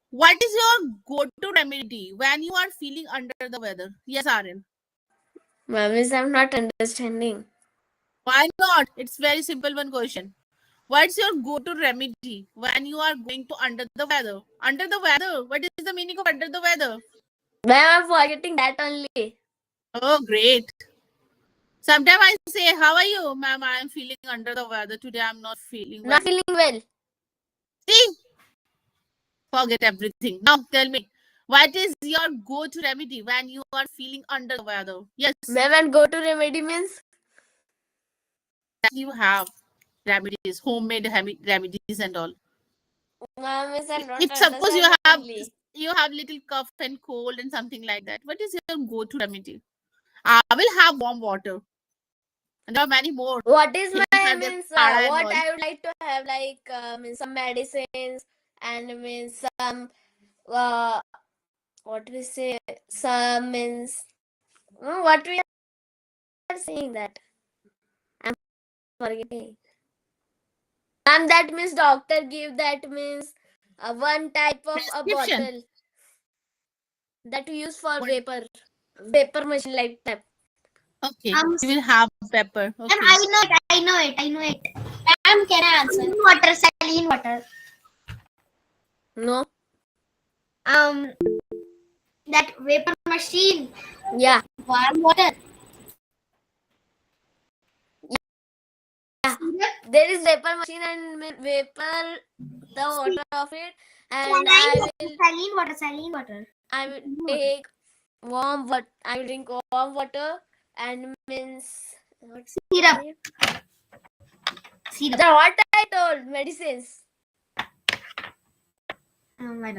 what is your go-to remedy when you are feeling under the weather? Yes, Aryan. Ma'am, is I'm not understanding. Why not? It's very simple one question. What's your go-to remedy when you are going to under the weather? Under the weather. What is the meaning of under the weather? Ma'am, I'm forgetting that only. Oh, great. Sometimes I say, how are you, ma'am? I am feeling under the weather. Today I'm not feeling Not well. feeling well. See, forget everything. Now tell me, what is your go-to remedy when you are feeling under the weather? Yes, Ma'am, and go to remedy means? you have remedies, homemade remedies and all. Ma'am, is I don't If suppose understand only. you have little cough and cold and something like that, what is your go-to remedy? I will have warm water. And there are many more. What is Here my are there means? kada and What all. I would like to have, like means some medicines and means some uh what we say, some means what we are saying that I'm forgetting. And that means doctor give that means one type of a Prescription. bottle that we use for What? vapor machine like that. Okay, Um, you will have pepper. and Okay. I know it. I know it. I know it. Ma'am, can I answer? Saline water. Saline water. No. Um, that vapor machine. Yeah. Warm water. Yeah. There is vapor machine and vapor the water of it, and Saline water. Saline water. I will take warm water. I will drink warm water and means what Syrup. say? Syrup. The what I told medicines. I don't know.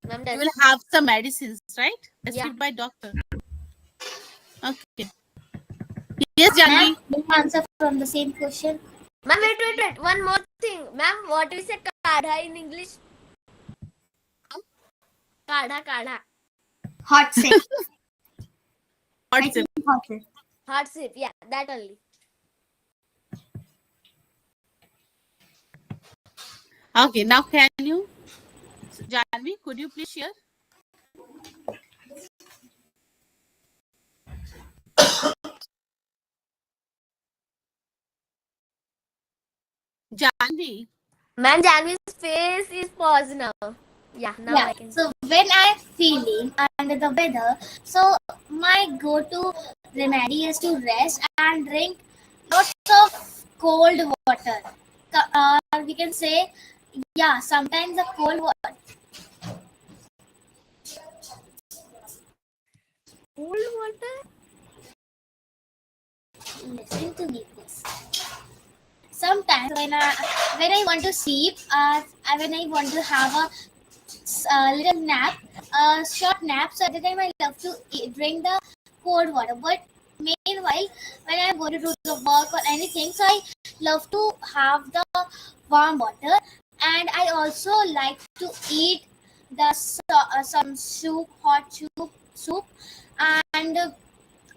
Ma'am, You done. will have some medicines, right? Yeah. Prescribed by doctor. Okay. Yes, Janvi. Can you answer from the same question? Ma'am, wait. One more thing. Ma'am, what is a kadha in English? Kadha. Hot sip. Hot I sip. think hot sip. Hot sip. Yeah, that only. Okay, now can you, Janvi, could you please share? Janvi. Ma'am, Janvi's face is paused now. Yeah, now Yeah. I can. So when I'm feeling under the weather, so my go-to remedy is to rest and drink lots of cold water. We can say, yeah, sometimes the cold water. Cold water? Listen to me, please. Sometimes when I want to sleep, when I want to have a little nap, a short nap, so at the time I love to drink the cold water. But meanwhile, when I'm going to do the work or anything, so I love to have the warm water, and I also like to eat some soup, hot soup, and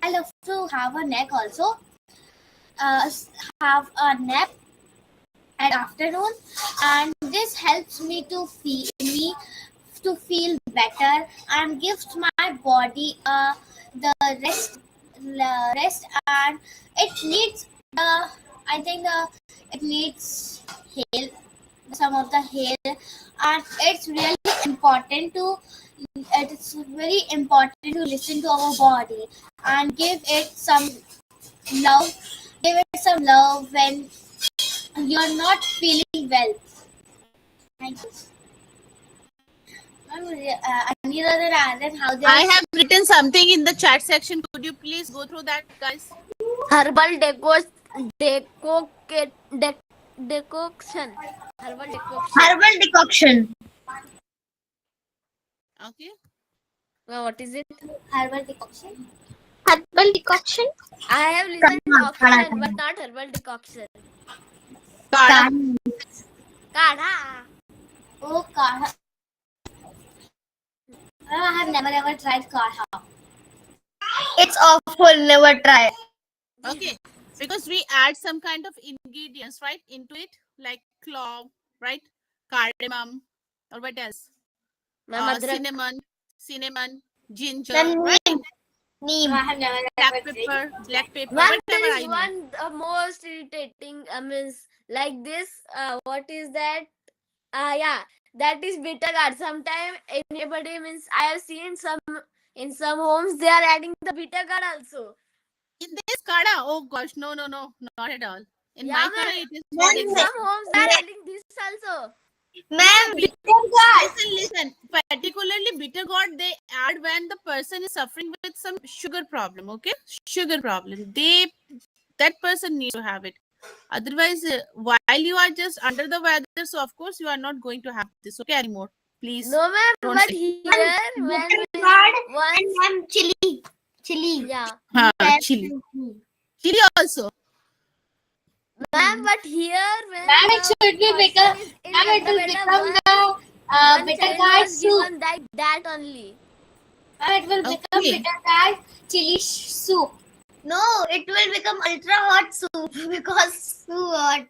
I love to have a neck also. have a nap at afternoon, and this helps me to feel better and gives my body the rest, and it needs the I think the it needs hail some of the hail, and important to it's very important to listen to our body and love give it some love when you're not feeling well. Thank you. Any other than how they I have written something in the chat section. Could you please go through that, guys? Herbal decoction. Herbal decoction. Herbal decoction. Okay. What is it? herbal decoction. Herbal decoction. I have listened oxygen, but not herbal decoction. Kada. Kadha. Oh, kaha. I have never ever tried kaha. It's awful. Never try. Okay. Because we add some kind of ingredients, right, into it, like clove, right? Cardamom, or what else? Ma'am, adrak. Cinnamon, ginger, Then right? neem. I have never Black ever tried. pepper, Ma'am, whatever there I is know. one most irritating. Means like this. What is that? Yeah, that is bitter gourd. Sometimes anybody means I have seen in some homes they are adding the bitter gourd also. In this kada, oh gosh, no, not at all. In Yeah, my kada, ma'am. it is not In existing. some homes they are adding this also. Ma'am, Listen. Particularly bitter gourd, they add when the person is suffering with some sugar problem. Okay, sugar problem. That person needs to have it. Otherwise, while you are just under the weather, so of course you are not going to have this. Okay, anymore. Please No, ma'am. don't But say. here, when bitter gourd and once, ma'am chili. Chili. yeah, Chili. Chili also. ma'am. But here, when Ma'am, it the should be person is in ma'am, it will Beta, become the one bitter child gourd was soup. given like that only. Ma'am, it will become Okay. bitter gourd chili soup. No, it will become ultra hot soup because too hot.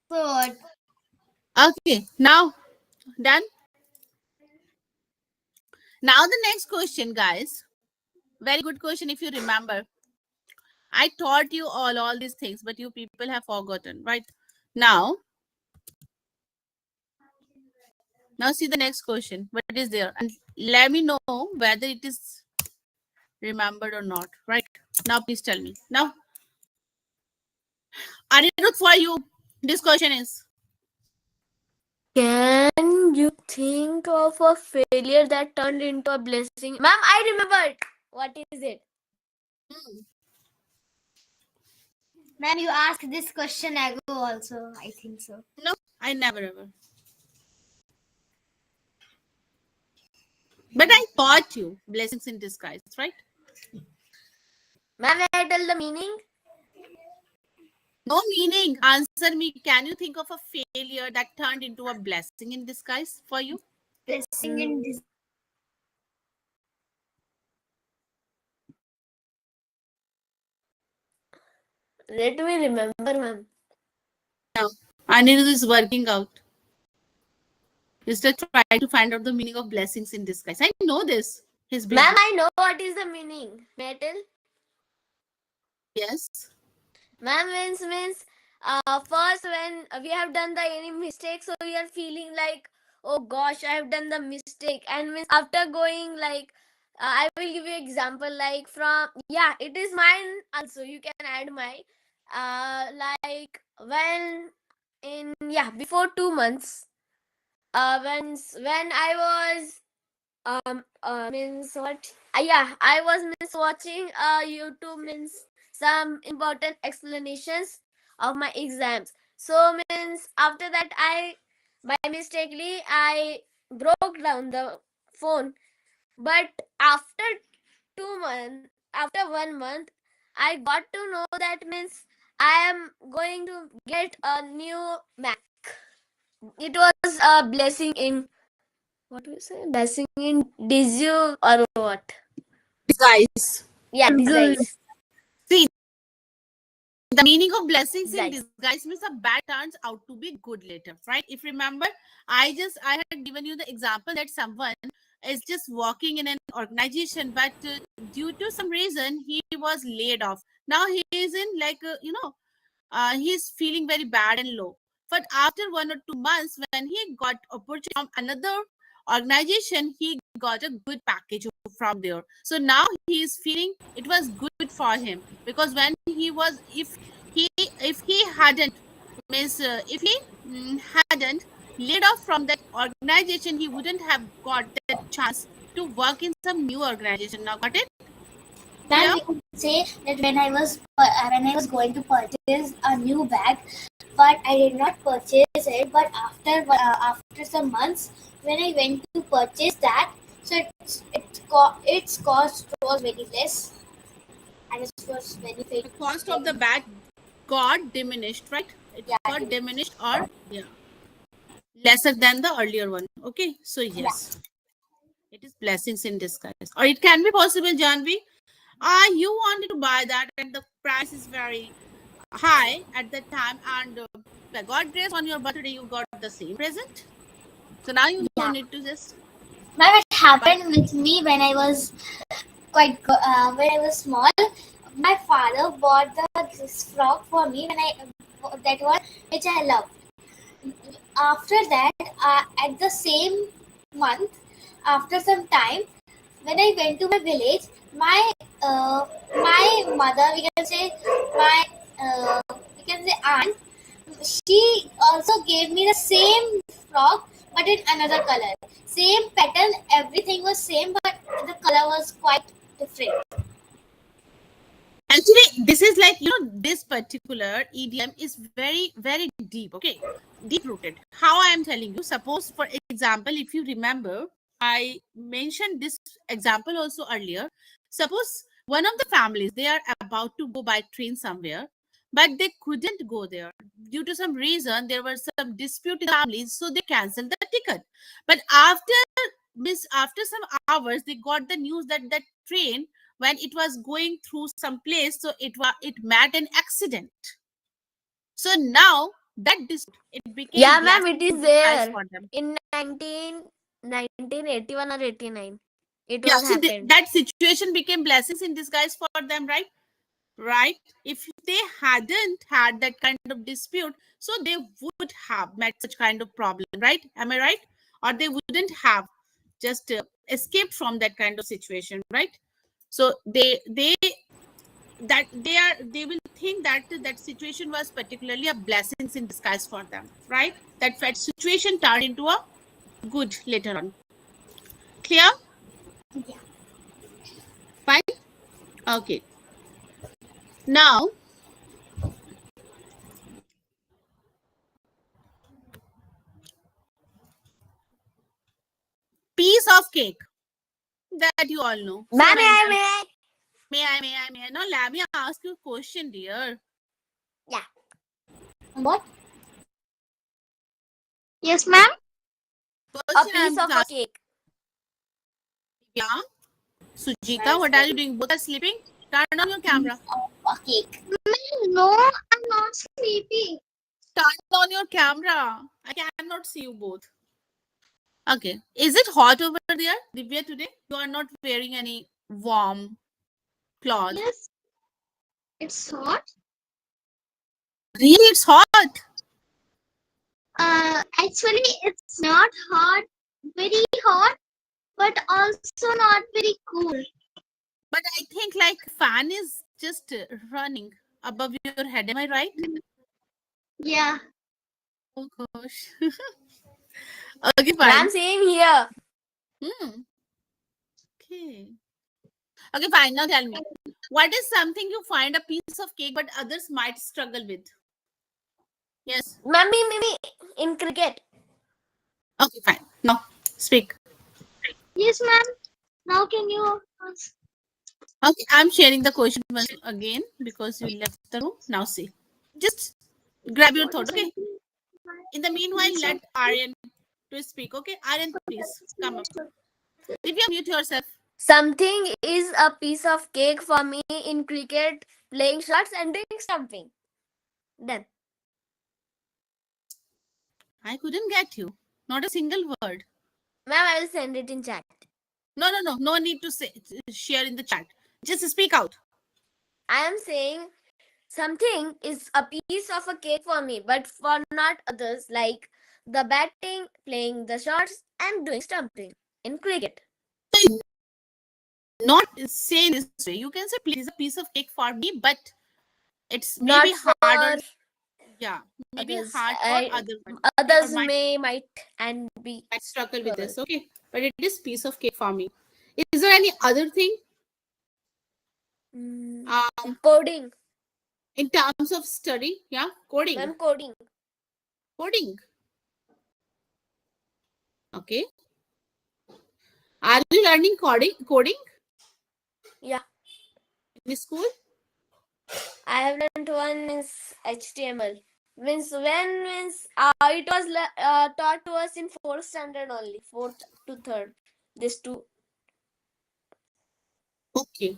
So hot. Okay. Now done. Now the next question, guys. Very good question. If you remember, I taught you all these things, but you people have forgotten, right? Now see the next question. What is there? And let me know whether it is remembered or not. Right? Now please tell me. Now, Anirudh, for you, this question is. Can you think of a failure that turned into a blessing? Ma'am, I remembered. What is it? Ma'am, you asked this question ago also. I think so. No, I never ever. But I taught you blessings in disguise, right? Ma'am, may I tell the meaning? No meaning. Answer me. Can you think of a failure that turned into a blessing in disguise for you? Blessing in this. Let me remember, ma'am. No. Anirudh is working out. He's just trying to find out the meaning of blessings in disguise. I know this. He's busy. Ma'am, I know what is the meaning. May I tell? Yes. Ma'am, means first when we have done the any mistake, so we are feeling like, oh gosh, I have done the mistake, and means after going like, I will give you example like from it is mine also. You can add my like when in before 2 months, when I was means what I was means watching YouTube means some important explanations of my exams. So means after that I by mistakenly I broke down the phone, but after 2 months, after 1 month, I got to know that means I am going to get a new Mac. It was a blessing in what do you say? Blessing in disuse or what? Disguise. Yeah, Good. disguise. See, The meaning of blessings in Right. disguise means a bad turns out to be good later, right? If you remember, I had given you the example that someone is just working in an organization, but due to some reason he was laid off. Now he is in like he's feeling very bad and low. But after 1 or 2 months, when he got opportunity from another organization, he got a good package from there. So now he is feeling it was good for him, because when he was, he if he hadn't means if he hadn't laid off from that organization, he wouldn't have got that chance to work in some new organization. Now got it Ma'am, clear? we could say that when I was going to purchase a new bag, but I did not purchase it. But after some months, when I went to purchase that, so its cost was very less, and it was The cost of the bag got diminished, right? It yeah, got diminished, or yeah, lesser than the earlier one. Okay, so yeah, yes, it is blessings in disguise. Or it can be possible, Janvi. You wanted to buy that and the price is very high at that time, and by God grace on your birthday you got the same present. So now you don't yeah. need to just But it buy. happened with me when I was when I was small. My father bought this frock for me when I that one which I love. After that, at the same month, after some time, when I went to my village, my mother, my we can say aunt, she also gave me the same frock but in another color. Same pattern, everything was same, but the color was quite different. Actually, this is like, this particular idiom is very, very deep, okay? Deep rooted. How I am telling you, suppose, for example, if you remember, I mentioned this example also earlier. Suppose one of the families, they are about to go by train somewhere, but they couldn't go there. Due to some reason, there was some dispute in the families, so they canceled the ticket. But after some hours, they got the news that that train, when it was going through some place, so it met an accident. So now that it became Yeah, ma'am, it blessing is in disguise there. for them. In 1981 or 89, it Yeah, was so happened. that situation became blessings in disguise for them, right? Right, if they hadn't had that kind of dispute, so they would have met such kind of problem, right? Am I right? Or they wouldn't have just escaped from that kind of situation, right? So they will think that that situation was particularly a blessings in disguise for them, right? That situation turned into a good later on. Clear? Yeah. Fine. Okay, now piece of cake that you all know so Ma'am, many times. may I? May I now let me ask you a question, dear. Yeah. What? Yes, ma'am. A Question piece I'm of a asking. cake. Yeah, Sujita, Nice, what are you very doing? Both are sleeping. Turn on your camera. piece of a cake. No, I'm not sleepy. Turn on your camera. I cannot see you both. Okay. Is it hot over there, Divya, today? You are not wearing any warm cloth. Yes, it's hot. Really, it's hot. Actually, it's not hot, very hot, but also not very cool. But I think like fan is just running above your head. Am I right? Yeah. Oh gosh. Okay, Ma'am, fine. same here. Hmm. Okay. Okay, fine. Now tell me, what is something you find a piece of cake but others might struggle with? Yes. Mummy, maybe in cricket. Okay, fine. Now speak. Yes, ma'am. Now can you ask? Okay, I'm sharing the question once again because you left the room. Now see. Just grab your What thought, is okay? something? In the meanwhile, let Aryan to speak, okay? Aryan, please come up. Divya, mute yourself. Something is a piece of cake for me in cricket, playing shots and doing something. Done. I couldn't get you. Not a single word. Ma'am, I will send it in chat. No, no, no. No need to say share in the chat. Just speak out. I am saying something is a piece of a cake for me, but for not others, like the batting, playing the shots, and doing something in cricket. Not say this way. You can say, please, a piece of cake for me, but it's maybe Not for harder. Yeah, maybe others. hard for other one. Or Others might might and be struggle with struggle. this. Okay, but it is piece of cake for me. Is there any other thing? Coding. In terms of study, yeah, coding. Ma'am, coding. Coding. Okay. Are you learning coding Yeah. in school? I have learned one is HTML. Means it was taught to us in fourth standard only, fourth to third. These two. Okay.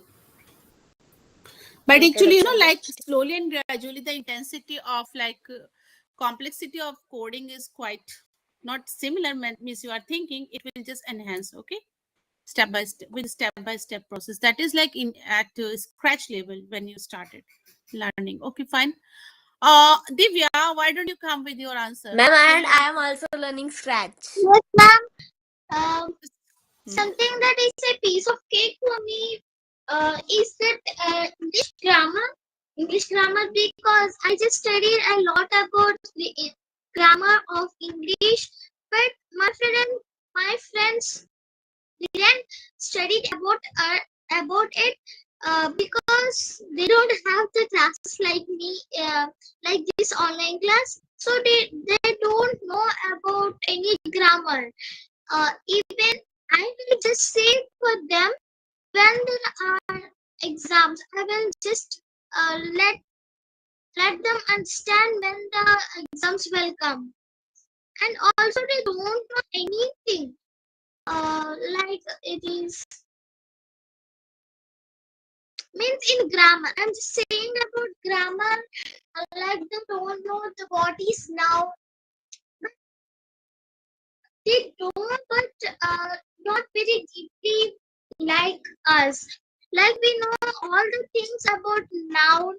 But actually, Introduction to like HTML. slowly and gradually, the intensity of complexity of coding is quite not similar. Means you are thinking it will just enhance. Okay, step by step process. That is like in at scratch level when you started learning. Okay, fine. Divya, why don't you come with your answer? Ma'am, You're and learning. I am also learning Scratch. Yes, ma'am. Um, Hmm. Something that is a piece of cake for me is that English grammar. English grammar, because I just studied a lot about the grammar of English, but my friends didn't study about it because they don't have the classes like me, like this online class. So they don't know about any grammar. Even I will just say for them when there are exams, I will just let them understand when the exams will come. And also they don't know anything. Like it is means in grammar. I'm just saying about grammar. Like they don't know what is now. They don't, but not very deeply like us. Like we know all the things about noun,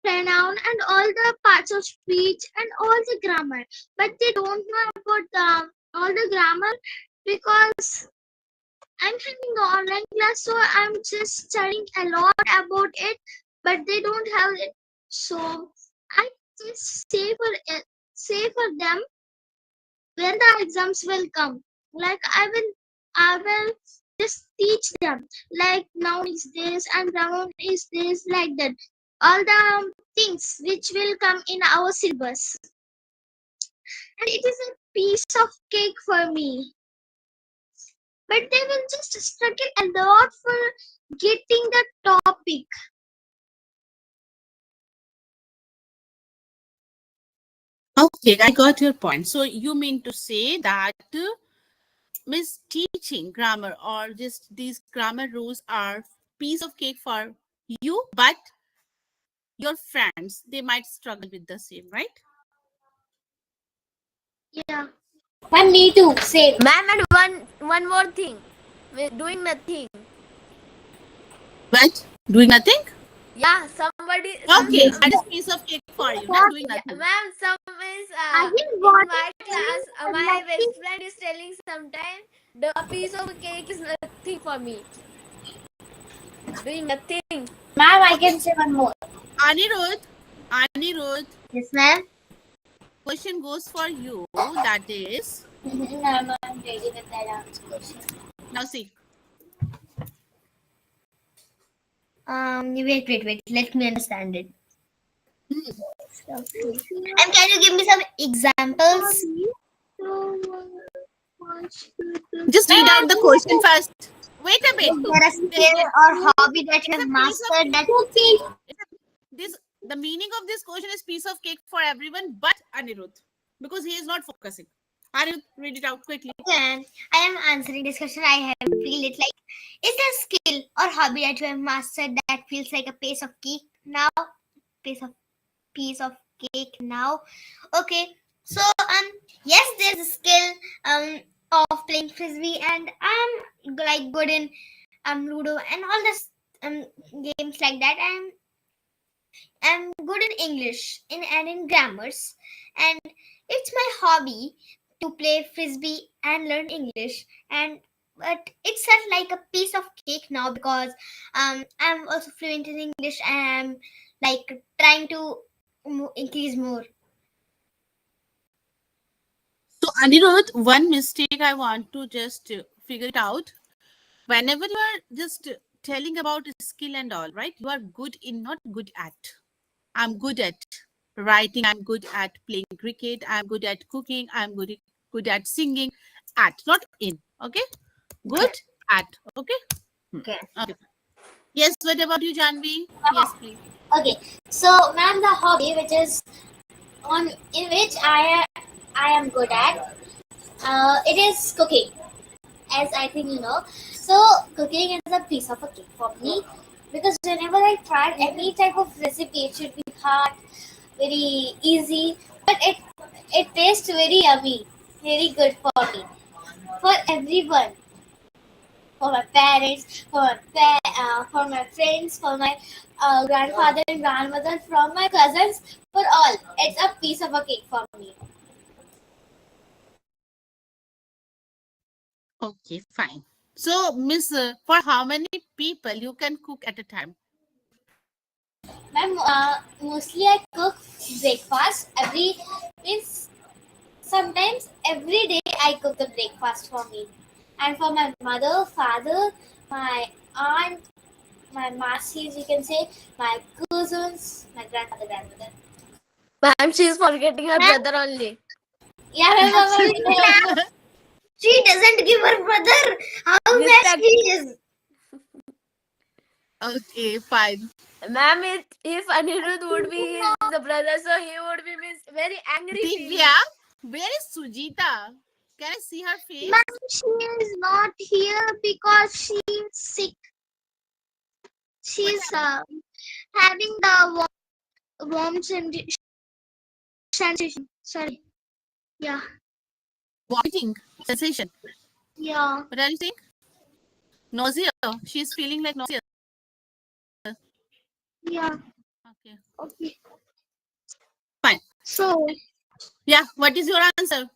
pronoun, and all the parts of speech and all the grammar, but they don't know about all the grammar because I'm having the online class, so I'm just studying a lot about it, but they don't have it. So I just say for them when the exams will come. Like I will just teach them. Like noun is this and pronoun is this, like that. All the things which will come in our syllabus. And it is a piece of cake for me. But they will just struggle a lot for getting the topic. Okay, I got your point. So you mean to say that Miss teaching grammar or just these grammar rules are piece of cake for you, but your friends they might struggle with the same, right? Yeah. And me too. Same. Ma'am, and one more thing. We're doing nothing. But doing nothing. Yeah, somebody, Okay, Yes. that is piece of cake for you. Not What? doing yeah, nothing. ma'am, some is I think in what my is class, doing my best nothing. friend is telling sometime the a piece of cake is nothing for me. Doing nothing. Ma'am, I Okay, can say one more. Anirudh, Yes, ma'am. question goes for you. That is I'm ready with that answer question. now see. Wait. Let me understand it. Hmm. And can you give me some examples? Just read out the question first. Wait a bit. Is there a There, skill or hobby that you it's have a piece of mastered that see. This the meaning of this question is piece of cake for everyone, but Anirudh because he is not focusing. Anirudh, read it out quickly. can I am answering this question? I have feel it like, is there a skill or hobby that you have mastered that feels like a piece of cake now? Piece of cake now. Okay, so yes, there's a skill of playing frisbee, and I'm like good in Ludo and all this games like that. I'm good in English and in grammars, and it's my hobby to play frisbee and learn English. And but it's not like a piece of cake now because I'm also fluent in English and I'm like trying to increase more. So, Anirudh, one mistake I want to just figure it out. Whenever you are just telling about skill and all, right? You are good in, not good at. I'm good at writing. I'm good at playing cricket. I'm good at cooking. I'm good at singing. At, not in. Okay. Good at. Okay. Okay. Okay. Yes. What about you, Janvi? Yes, please. Okay, so ma'am, the hobby which is on in which I am good at, it is cooking, as I think you know. So cooking is a piece of a cake for me because whenever I try any type of recipe, it should be hard, very easy, but it tastes very yummy, very good for me, for everyone, for my parents, for my friends, for my grandfather and grandmother, from my cousins, for all. It's a piece of a cake for me. Okay, fine. So, Miss, for how many people you can cook at a time? Ma'am, mostly I cook breakfast every means sometimes every day I cook the breakfast for me and for my mother, father, my aunt, my masis, you can say, my cousins, my grandfather, grandmother. Ma'am, she is forgetting her Ma'am, brother only. Yeah, ma'am, absolutely, ma'am. She doesn't give her brother. How bad Respect. she is. Okay, fine. Ma'am, if Anirudh would be his brother, so he would be very angry Divya, feeling. where is Sujita? Can I see her Ma'am, face? she is not here because she is sick. What She's happened? having the warm sensation. Sorry. Yeah. Vomiting sensation. Yeah. What are you saying? Nausea. She's feeling like nausea. Yeah. Okay, Okay. fine. So, Yeah, what is your answer?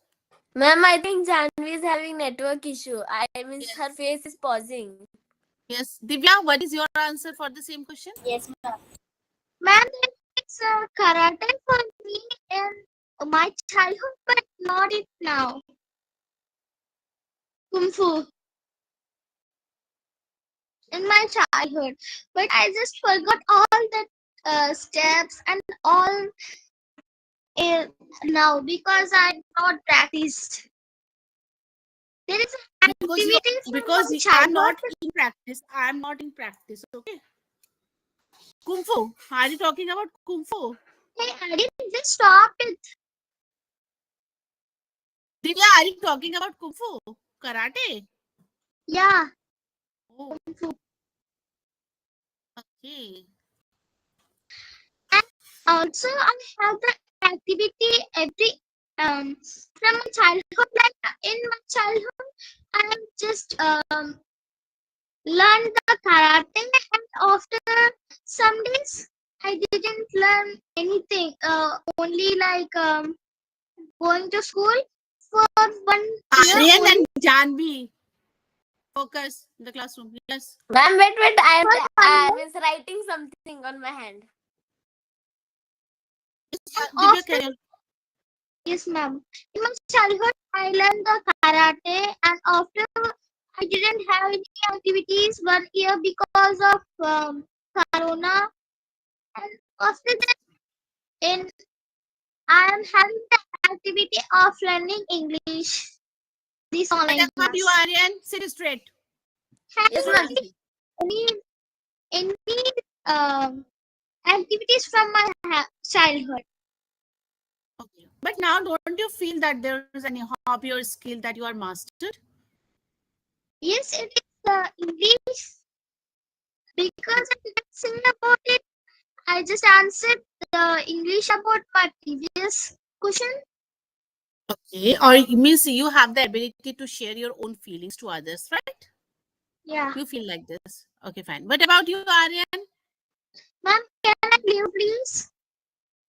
Ma'am, I think Janvi is having network issue. I means her Yes. face is pausing. Yes. Divya, what is your answer for the same question? yes, ma'am. ma'am, it's karate for me in my childhood, but not it now. Kung Fu in my childhood, but I just forgot all the steps and all uh, now because I not practiced. There is an Because you activity from my because I'm childhood. not in practice. I'm not in practice. Okay. Kung Fu. Are you talking about Kung Fu? Hey, I didn't just stop it. Divya, are you talking about Kung Fu? Karate? Yeah. Oh, Kung Fu. okay. And also, I have the activity every from my childhood. Like in my childhood, I am just learned the karate, and after some days, I didn't learn anything. Only like going to school for 1 year Aryan only. and Janvi. Focus in the classroom. Yes. Ma'am, wait. For one I year, was writing something on my hand. Yes, and Divya, after carry on. yes, ma'am. In my childhood, I learned the karate, and after I didn't have any activities 1 year because of corona. And after that, in I am having the activity of learning English. This What online about you, class. Aryan? Sit straight. Yes, Having ma'am. Nicely. any any um, activities from my childhood. Okay. But now, don't you feel that there is any hobby or skill that you are mastered? Yes, it is English because I didn't sing about it. I just answered the English about my previous question. Okay, or it means you have the ability to share your own feelings to others, right? Yeah. You feel like this. Okay, fine. What about you, Aryan? Ma'am, can I leave, please?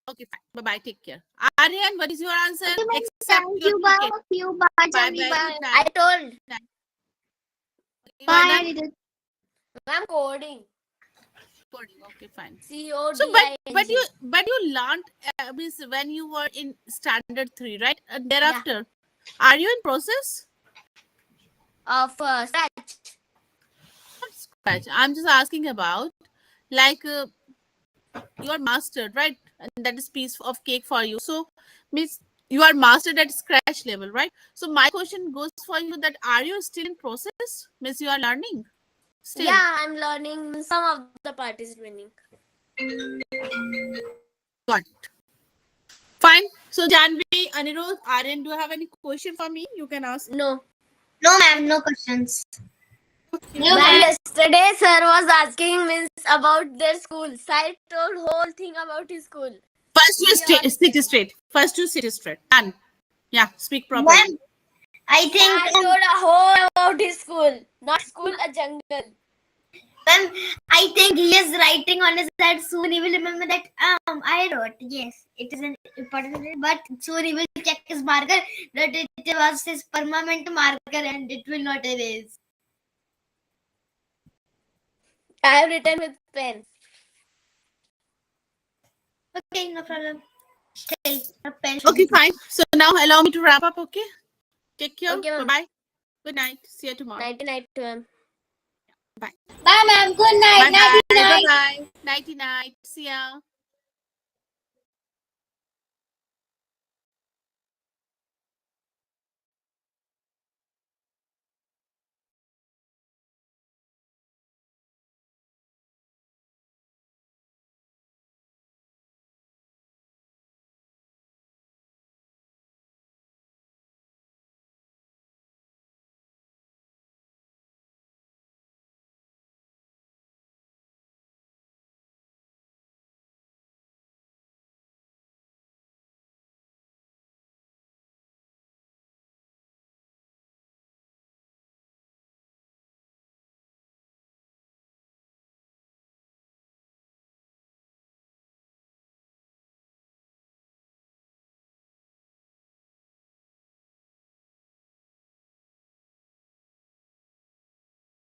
Okay, fine. Bye bye. Take care. Aryan, what is your answer? Okay, ma'am. Accept Thank your you. Bye. ticket. You. Bye, Bye Janvi. bye. Bye. Good I night. told. You are Bye. done? I did it. I'm coding. Coding. Okay, fine. C O So, D I N G. but you learned means when you were in standard 3, right? And Yeah. thereafter, are you in process? Of scratch. Not scratch. I'm just asking about like you are mastered, right? And that is piece of cake for you. So, means you are mastered at scratch level, right? So, my question goes for you that are you still in process? Means you are learning still. Yeah, I'm learning. Some of the part is winning. Got it. Fine. So, Janvi, Anirudh, Aryan, do you have any question for me? You can ask. No. No, ma'am. No questions. Okay. But yesterday, sir was asking means about their school. Sai told whole thing about his school. First, you Divya was sit saying. straight. First, you sit straight. Done. Yeah, speak Ma'am, properly. I think. Sai told a whole about his school. Not school, a jungle. Ma'am, I think he is writing on his side. Soon he will remember that I wrote. Yes, it is an important thing, but soon he will check his marker that it was his permanent marker and it will not erase. I have written with pen. Okay, no problem. Still, a pen should Okay, be. fine. So now allow me to wrap up. Okay. Take care. Okay, Bye ma'am. bye. Good night. See you tomorrow. Nighty night to him. Bye. Bye, ma'am. Good night. Bye bye. Nighty Bye night. bye. Nighty night. See ya.